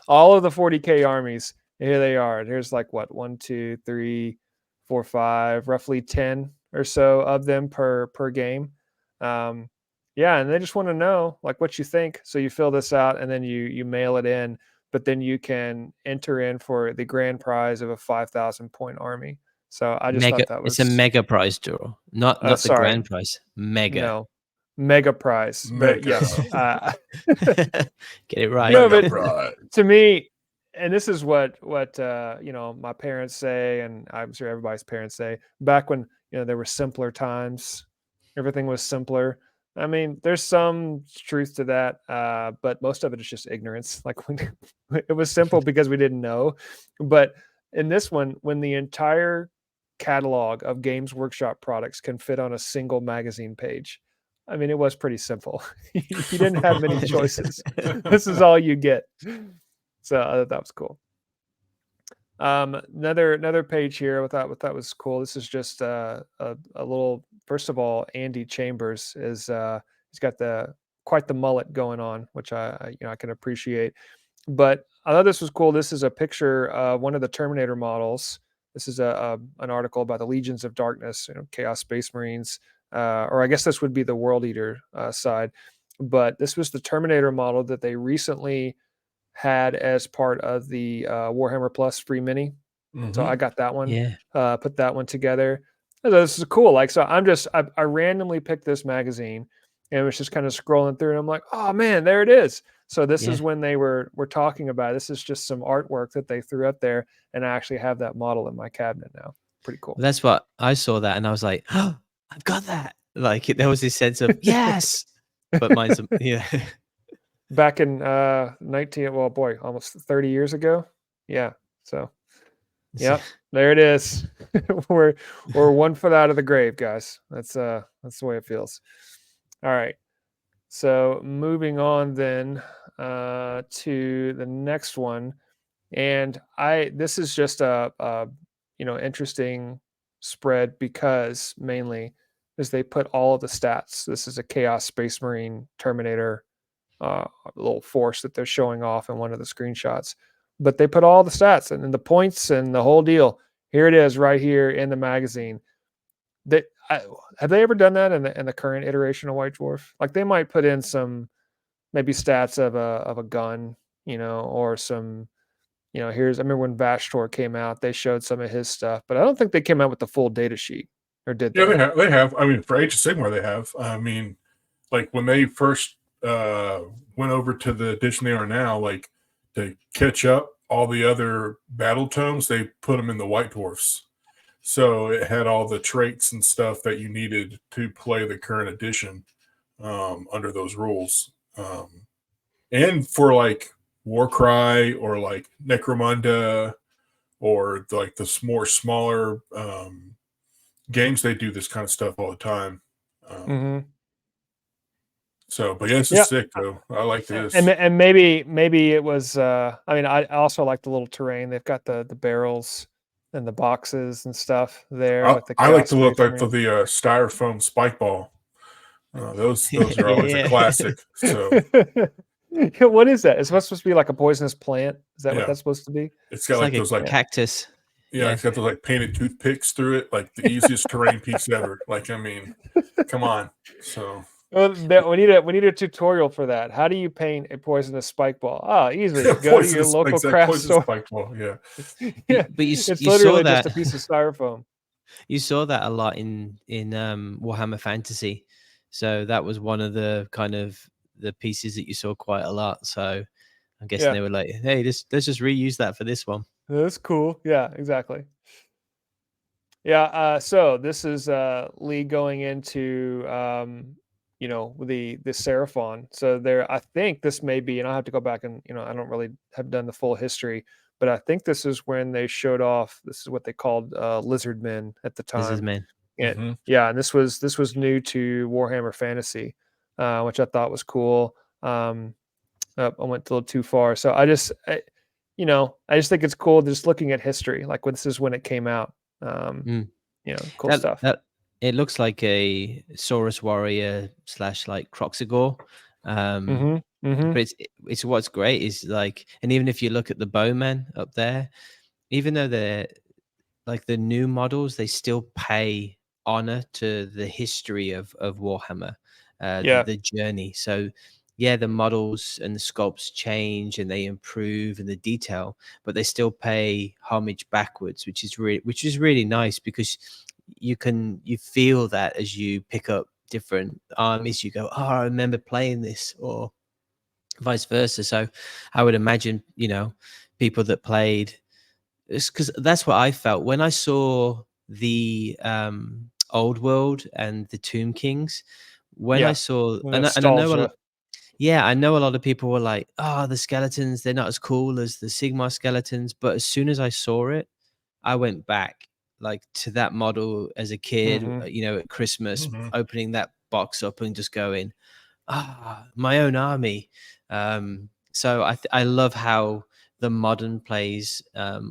all of the 40K armies, here they are. There's like what 1, 2, 3, 4, 5, roughly 10 or so of them per game. Yeah, and they just want to know like what you think. So you fill this out and then you mail it in, but then you can enter in for the grand prize of a 5,000 point army. So I just thought that was it's a mega prize draw, not the sorry. grand prize. Mega. No, mega prize. But yes, get it right. No, but to me, and this is what my parents say, and I'm sure everybody's parents say, back when there were simpler times, everything was simpler. I mean, there's some truth to that, but most of it is just ignorance. Like when it was simple because we didn't know. But in this one, when the entire catalog of Games Workshop products can fit on a single magazine page, I mean, it was pretty simple. You didn't have many choices. This is all you get. So I thought that was cool. Another page here. I thought was cool. This is just a little. First of all, Andy Chambers is he's got quite the mullet going on, which I can appreciate. But I thought this was cool. This is a picture of one of the Terminator models. This is an article about the Legions of Darkness, Chaos Space Marines, or I guess this would be the World Eater side. But this was the Terminator model that they recently had as part of the Warhammer Plus free mini. So I got that one. Yeah. Put that one together. This is cool. Like, so I randomly picked this magazine and was just kind of scrolling through and I'm like, oh man, there it is. So this is when they were talking about it. This is just some artwork that they threw up there, and I actually have that model in my cabinet now. Pretty cool. That's what I saw that and I was like, oh, I've got that. Like there was this sense of yes, but mine's back in almost 30 years ago. Yeah. So yep, there it is. we're 1 foot out of the grave, guys. That's the way it feels. All right. So moving on then to the next one And this is just a interesting spread because mainly is they put all of the stats. This is a Chaos Space Marine Terminator little force that they're showing off in one of the screenshots. But they put all the stats and the points and the whole deal. Here it is, right here in the magazine. Have they ever done that in the current iteration of White Dwarf? Like they might put in some maybe stats of a gun, or some, I remember when Vashtor came out, they showed some of his stuff, but I don't think they came out with the full data sheet, or did Yeah, they? they have. I mean, for Age of Sigmar, they have. I mean, like when they first went over to the edition they are now, like to catch up all the other battle tomes, they put them in the White Dwarfs. So it had all the traits and stuff that you needed to play the current edition under those rules. And for like Warcry or like Necromunda or like the more smaller games, they do this kind of stuff all the time. Mm-hmm. So, but yeah, this is sick though. I like this. And maybe it was. I also like the little terrain. They've got the barrels and the boxes and stuff there. I like to look like the styrofoam spike ball. Those are always a classic. So. What is that? It's supposed to be like a poisonous plant. Is that what that's supposed to be? It's got those cactus. Yeah, it's got those like painted toothpicks through it, like the easiest terrain piece ever. Like, I mean, come on. So we need a tutorial for that. How do you paint a poisonous spike ball? Oh, easily. Go to your local craft store. Spike ball, yeah. Yeah, but it's literally just a piece of styrofoam. You saw that a lot in Warhammer Fantasy. So that was one of the kind of the pieces that you saw quite a lot. So I'm guessing they were like, hey, let's just reuse that for this one. That's cool. Yeah, exactly. Yeah. So this is Lee going into the Seraphon. So there, I think this may be, and I have to go back and I don't really have done the full history, but I think this is when they showed off. This is what they called lizard men at the time. Lizard men. And and this was new to Warhammer Fantasy, which I thought was cool. I went a little too far, so I just think it's cool just looking at history. Like this is when it came out. Cool stuff. It looks like a Saurus warrior / like Kroxigor. But it's what's great is like, and even if you look at the bowmen up there, even though they're like the new models, they still pay honor to the history of Warhammer, the journey. So yeah, the models and the sculpts change and they improve and the detail, but they still pay homage backwards, which is really nice because you feel that as you pick up different armies, you go, oh, I remember playing this, or vice versa. So I would imagine, people that played, because that's what I felt when I saw the Old World and the Tomb Kings. When I saw, and I know I know a lot of people were like, oh, the skeletons, they're not as cool as the Sigmar skeletons. But as soon as I saw it, I went back like to that model as a kid, at Christmas, opening that box up and just going, my own army. So I love how the modern plays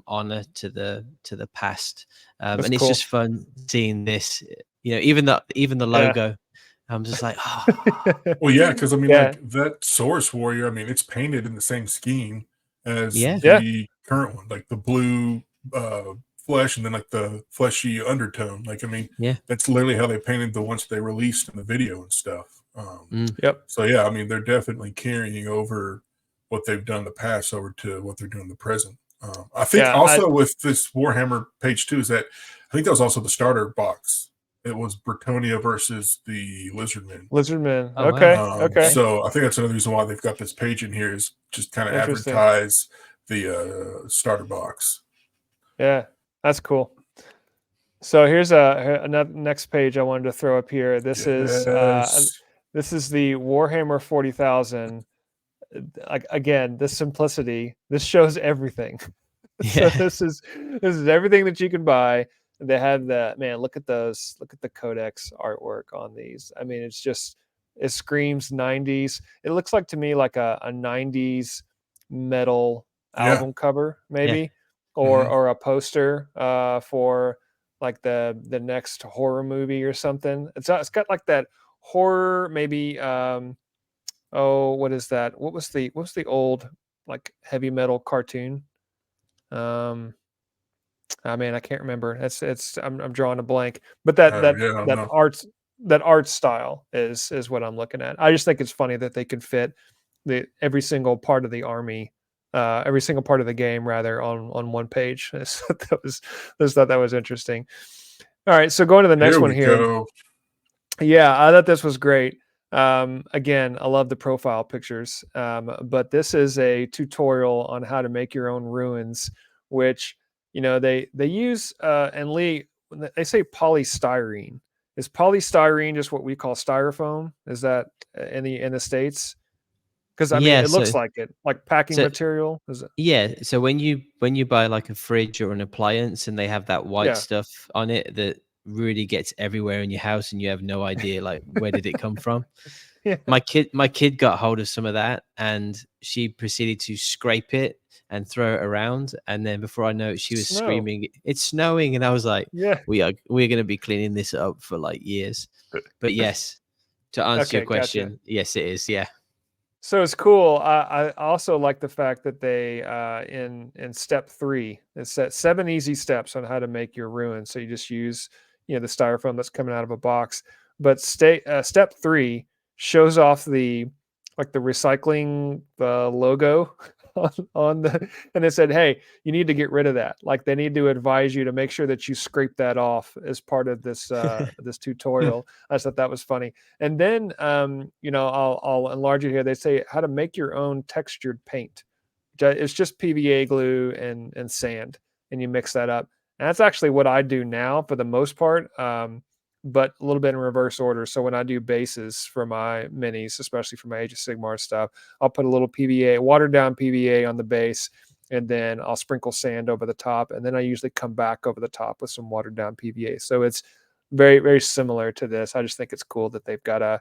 honor to the past, and it's just fun seeing this. Even the logo. I'm just like, well, yeah, because I mean, like that Saurus warrior. I mean, it's painted in the same scheme as the current one, like the blue flesh and then like the fleshy undertone. Like, I mean, that's literally how they painted the ones they released in the video and stuff. So yeah, I mean, they're definitely carrying over what they've done in the past over to what they're doing in the present. I think with this Warhammer page 2 is that I think that was also the starter box. It was Bretonnia versus the Lizardmen. Okay. Okay. So I think that's another reason why they've got this page in here, is just kind of advertise the starter box. Yeah, that's cool. So here's another next page I wanted to throw up here. This is the Warhammer 40,000. Again, this simplicity. This shows everything. So this is everything that you can buy. They have that, man. Look at those. Look at the codex artwork on these. I mean, it screams 90s. It looks like to me like a 90s metal album cover, maybe, Mhm. or a poster for like the next horror movie or something. It's got like that horror, maybe. Oh, what is that? What was the old like heavy metal cartoon? Um, I mean, I can't remember. It's I'm drawing a blank. But Yeah, I don't know. that art style is what I'm looking at. I just think it's funny that they could fit the every single part of the army, every single part of the game rather on one page. That was I just thought that was interesting. All right, so going to the next Here one we here. go. Yeah, I thought this was great. Again, I love the profile pictures, but this is a tutorial on how to make your own ruins, which they use and Lee when they say polystyrene. Is polystyrene just what we call styrofoam? Is that in the states? Because I mean, Yeah. it looks So like it, like packing so material. Is it? yeah. So when you buy like a fridge or an appliance and they have that white Yeah, stuff on it that really gets everywhere in your house and you have no idea like where did it come from? yeah. My kid got hold of some of that and she proceeded to scrape it and throw it around, and then before I know it she was Snow. screaming it's snowing, and I was like, Yeah. we're going to be cleaning this up for like years. But yes, to answer your Okay, gotcha. question, yes it is. Yeah. So it's cool. I also like the fact that they in step 3, it set 7 easy steps on how to make your ruin. So you just use the styrofoam that's coming out of a box. But step 3 shows off the like the recycling logo on the, and it said, hey, you need to get rid of that. Like they need to advise you to make sure that you scrape that off as part of this this tutorial. I just thought that was funny. And then, I'll enlarge it here. They say how to make your own textured paint. It's just PVA glue and sand, and you mix that up. And that's actually what I do now for the most part, but a little bit in reverse order. So when I do bases for my minis, especially for my Age of Sigmar stuff, I'll put a little PVA, watered down PVA on the base, and then I'll sprinkle sand over the top, and then I usually come back over the top with some watered down PVA. So it's very, very similar to this. I just think it's cool that they've got a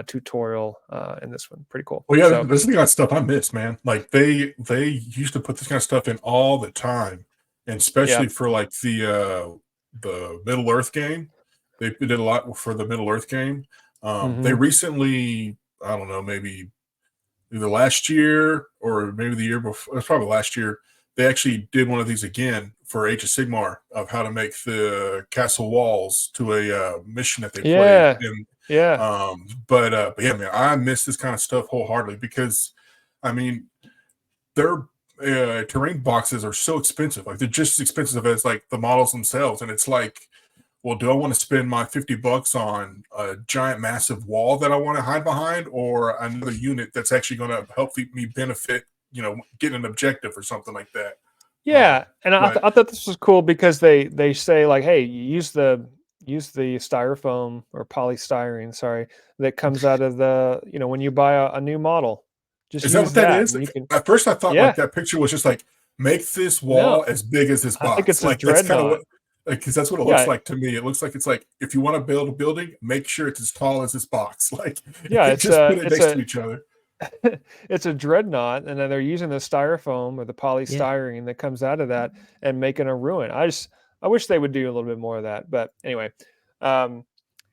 tutorial in this one. Pretty cool. Well, yeah, So this is the kind of stuff I miss, man. Like they used to put this kind of stuff in all the time, and yeah. especially for like the Middle Earth game. They did a lot for the Middle Earth game. They Hmm. recently, I don't know, maybe either last year or maybe the year before. It's probably last year. They actually did one of these again for Age of Sigmar of how to make the castle walls to a mission that they played. Yeah. And Yeah. but yeah, man, I miss this kind of stuff wholeheartedly because, I mean, their terrain boxes are so expensive. Like they're just as expensive as like the models themselves, and it's like, well, do I want to spend my $50 on a giant, massive wall that I want to hide behind, or another unit that's actually going to help me benefit? Get an objective or something like that. Yeah. And But I thought this was cool because they say like, hey, you use the styrofoam or polystyrene, sorry, that comes out of the when you buy a new model. Just is that use what that that, is? and you can. At first, I thought Yeah. like that picture was just like make this No, wall as big as this I think box. it's a Like that's kind of dreadnought. what, because that's what it looks Yeah. like to me. It looks like it's like if you want to build a building, make sure it's as tall as this box. Like Yeah. just put it next to each other. It's a dreadnought, and then they're using the styrofoam or the Yeah. polystyrene that comes out of that and making a ruin. I wish they would do a little bit more of that. But anyway, um,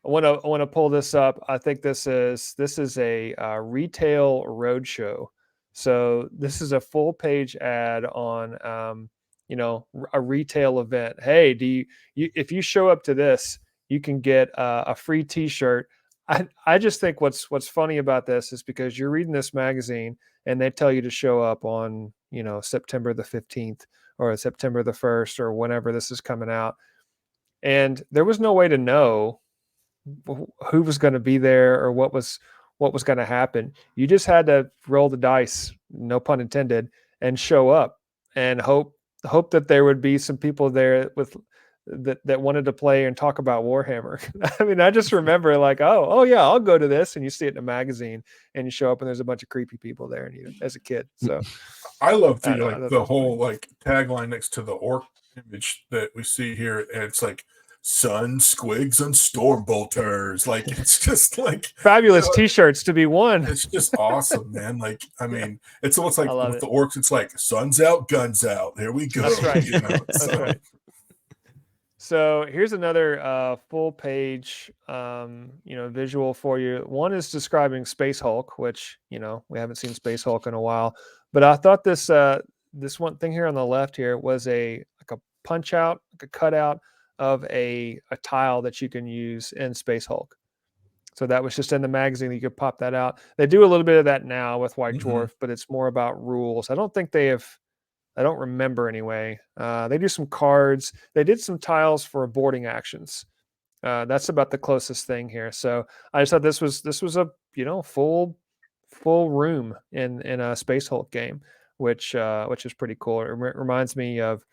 I want to pull this up. I think this is a retail roadshow. So this is a full page ad on a retail event. Hey, you if you show up to this, you can get a free T-shirt. I just think what's funny about this is because you're reading this magazine and they tell you to show up on September the 15th or September the 1st or whenever this is coming out, and there was no way to know who was going to be there or what was going to happen. You just had to roll the dice, no pun intended, and show up and hope that there would be some people there with that wanted to play and talk about Warhammer. I mean, I just remember like, oh yeah, I'll go to this, and you see it in a magazine, and you show up, and there's a bunch of creepy people there, and you as a kid. So I love I the don't know. I like thought that the was funny. whole like tagline next to the orc image that we see here, and it's like Sun, Squigs, and Stormbolters. Like, it's just like Fabulous T-shirts to be won. it's just awesome, man. Like, I mean, it's almost like I love with it. the orcs, it's like sun's out, guns out. Here we go. That's right. You know, That's so, right. So here's another full page, visual for you. One is describing Space Hulk, which we haven't seen Space Hulk in a while. But I thought this one thing here on the left here was like a punch out, like a cutout of a tile that you can use in Space Hulk. So that was just in the magazine. You could pop that out. They do a little bit of that now with White Dwarf, but it's more about rules. I don't remember anyway. They do some cards. They did some tiles for boarding actions. That's about the closest thing here. So I just thought this was a full room in a Space Hulk game, which is pretty cool. It reminds me of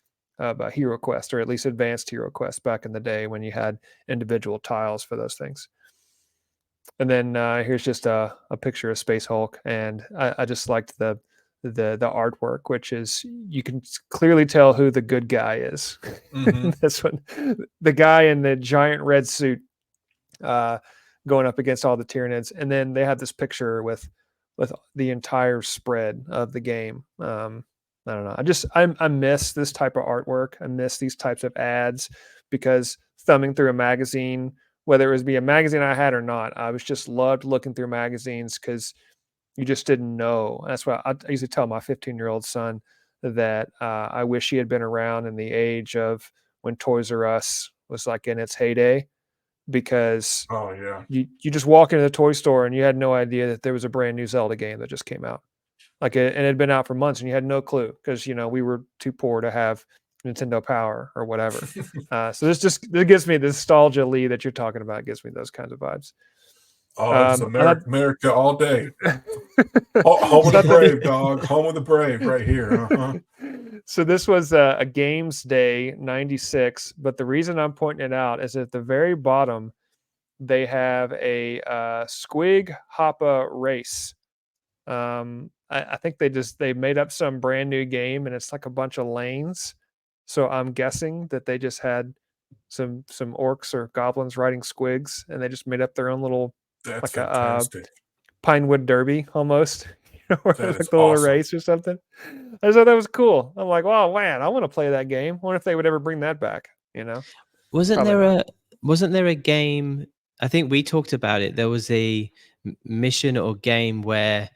Hero Quest, or at least Advanced Hero Quest back in the day when you had individual tiles for those things. And then here's just a picture of Space Hulk, and I just liked the artwork, which is, you can clearly tell who the good guy is. This one, the guy in the giant red suit, going up against all the Tyranids, and then they have this picture with the entire spread of the game. I don't know. I miss this type of artwork. I miss these types of ads, because thumbing through a magazine, whether it was a magazine I had or not, I was just loved looking through magazines, because you just didn't know. That's why I usually tell my 15-year-old son that I wish he had been around in the age of when Toys R Us was like in its heyday, because you just walk into the toy store and you had no idea that there was a brand new Zelda game that just came out. And it had been out for months and you had no clue, because we were too poor to have Nintendo Power or whatever. So this gives me the nostalgia, Lee, that you're talking about. It gives me those kinds of vibes. Oh, it's America all day. Home of the brave, dog. Home of the brave, right here. So this was a Games Day '96, but the reason I'm pointing it out is at the very bottom they have a Squig Hoppa race. I think they made up some brand new game, and it's like a bunch of lanes. So I'm guessing that they just had some orcs or goblins riding squigs, and they just made up their own little, That's like fantastic. a Pinewood Derby almost, or That like is a little awesome. race or something. I just thought that was cool. I'm like, wow, man, I want to play that game. I wonder if they would ever bring that back. Wasn't Probably there a game? I think we talked about it. There was a mission or game where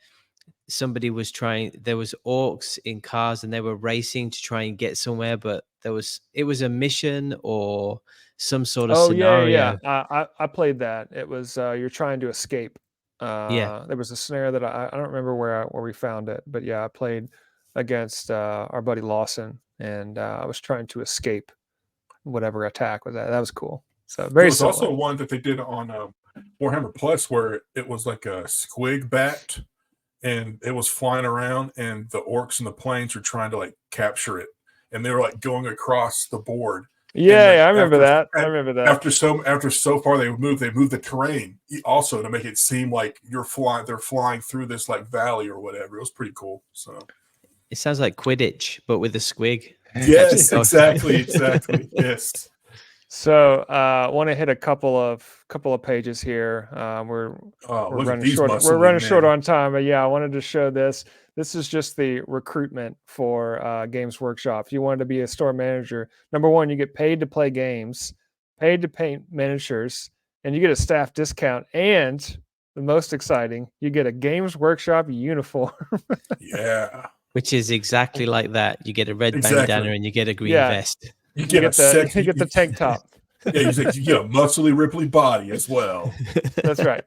somebody was there was orcs in cars and they were racing to try and get somewhere, but it was a mission or some sort of scenario. Yeah. I played that. It was you're trying to escape. There was a scenario that I don't remember where we found it, but yeah, I played against our buddy Lawson, and I was trying to escape whatever attack was that. That was cool. So very There was similar. also one that they did on Warhammer Plus where it was like a squig bat, and it was flying around, and the orcs and the planes were trying to like capture it, and they were like going across the board. Yeah, I remember that. I remember that. After so far they moved the terrain also to make it seem like they're flying through this like valley or whatever. It was pretty cool. So it sounds like Quidditch, but with a squig. Yes, exactly. Yes. So want to hit a couple of pages here. We're running short. We're running short on time, but yeah, I wanted to show this. This is just the recruitment for Games Workshop. If you wanted to be a store manager, number one, you get paid to play games, paid to paint miniatures, and you get a staff discount. And the most exciting, you get a Games Workshop uniform. Yeah. Which is exactly like that. You get a red bandana and you get a green vest. You get the tank top. Yeah, you get a muscly Ripley body as well. That's right.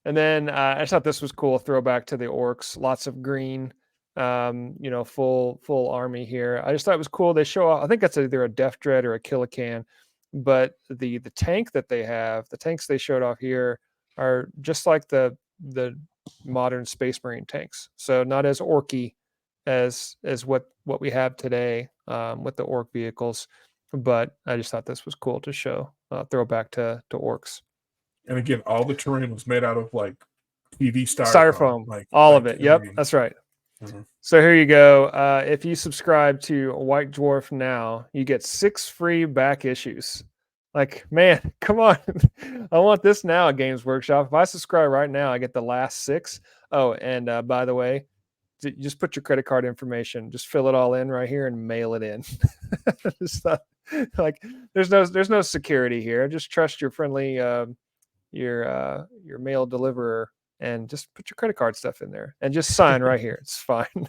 And then I thought this was cool. Throwback to the orcs. Lots of green. Full army here. I just thought it was cool. They show off. I think that's either a Death Dread or a Killacan. But the tank that they have, the tanks they showed off here, are just like the modern Space Marine tanks. So not as orky as what we have today with the orc vehicles. But I just thought this was cool to show. Throwback to orcs. And again, all the terrain was made out of like TV styrofoam. All of it. Yep, that's right. Mm-hmm. So here you go. If you subscribe to White Dwarf now, you get 6 free back issues. Like, man, come on. I want this now at Games Workshop. If I subscribe right now, I get the last 6. Oh, and by the way, just put your credit card information, just fill it all in right here and mail it in. Just like there's no security here. Just trust your friendly your mail deliverer and just put your credit card stuff in there and just sign right here. It's fine.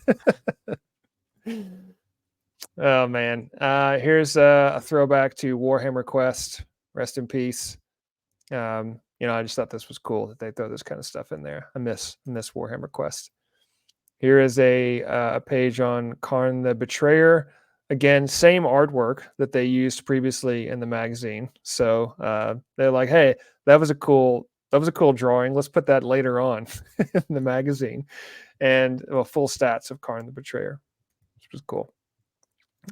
Oh man, here's a throwback to Warhammer Quest. Rest in peace. I just thought this was cool that they throw this kind of stuff in there. I miss Warhammer Quest. Here is a page on Karn the Betrayer. Again, same artwork that they used previously in the magazine. So they're like, hey, that was a cool drawing. Let's put that later on in the magazine. And full stats of Karn the Betrayer, which was cool.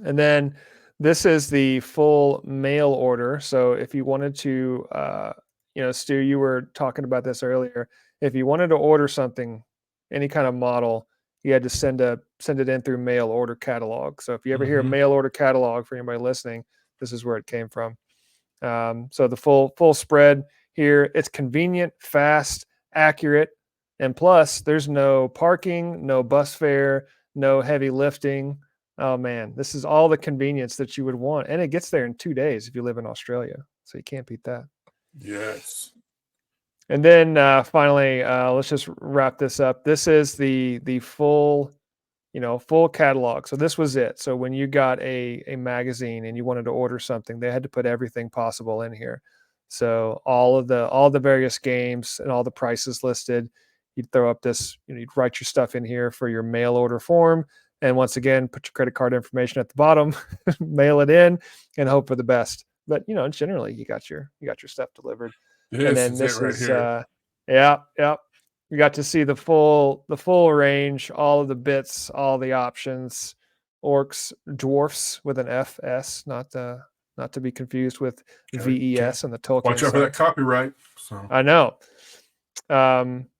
And then this is the full mail order. So if you wanted to, Stu, you were talking about this earlier. If you wanted to order something, any kind of model, you had to send it in through mail order catalog. So if you ever hear a mail order catalog, for anybody listening, this is where it came from. So the full spread here, it's convenient, fast, accurate, and plus there's no parking, no bus fare, no heavy lifting. Oh man, this is all the convenience that you would want, and it gets there in 2 days if you live in Australia. So you can't beat that. Yes. And then finally, let's just wrap this up. This is the full, full catalog. So this was it. So when you got a magazine and you wanted to order something, they had to put everything possible in here. So all the various games and all the prices listed. You'd throw up this, you'd write your stuff in here for your mail order form. And once again, put your credit card information at the bottom, mail it in, and hope for the best. But generally, you got your stuff delivered. Yes, And then this right is here. yeah. You got to see the full range, all of the bits, all the options. Orcs, dwarfs with an FS, not to be confused with VES and the Tolkien. Watch out for that copyright. So I know.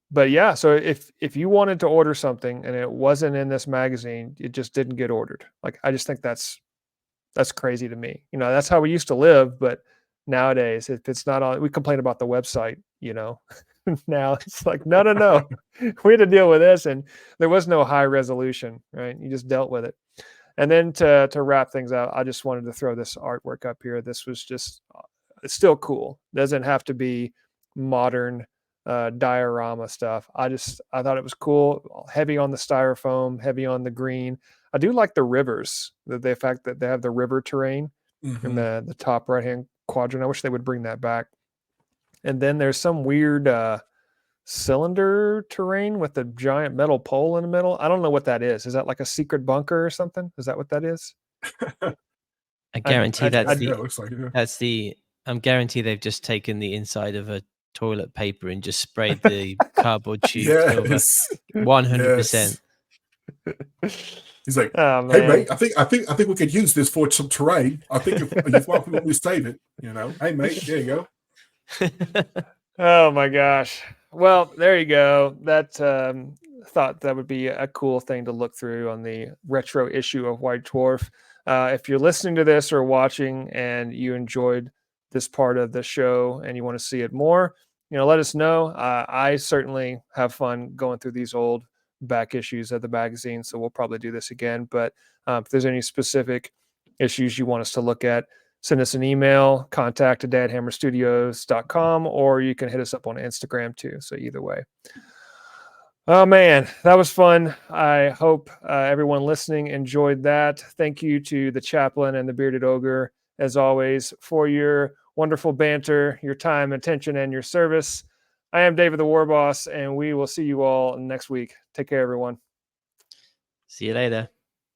But yeah, so if you wanted to order something and it wasn't in this magazine, it just didn't get ordered. Like, I just think that's crazy to me. That's how we used to live, but nowadays, if it's not on, we complain about the website, now it's like, no. We had to deal with this, and there was no high resolution, right? You just dealt with it. And then to wrap things out, I just wanted to throw this artwork up here. This was just, it's still cool. Doesn't have to be modern diorama stuff. I thought it was cool. Heavy on the styrofoam, heavy on the green. I do like the rivers, the fact that they have the river terrain in the top right hand quadrant. I wish they would bring that back. And then there's some weird cylinder terrain with a giant metal pole in the middle. I don't know what that is. Is that like a secret bunker or something? Is that what that is? I guarantee I guarantee they've just taken the inside of a toilet paper and just sprayed the cardboard tube over. 100%. He's like, oh, hey mate, I think we could use this for some terrain. I think if we save it, Hey mate, there you go. Oh my gosh. Well, there you go. That thought that would be a cool thing to look through on the retro issue of White Dwarf. If you're listening to this or watching and you enjoyed this part of the show and you want to see it more, let us know. I certainly have fun going through these old back issues of the magazine, so we'll probably do this again. But if there's any specific issues you want us to look at, send us an email, contact@dadhammerstudios.com, or you can hit us up on Instagram too. So either way. Oh man, that was fun. I hope everyone listening enjoyed that. Thank you to the chaplain and the bearded ogre, as always, for your wonderful banter, your time, attention, and your service. I am David the War Boss, and we will see you all next week. Take care, everyone. See you later.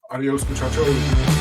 Adios, muchachos.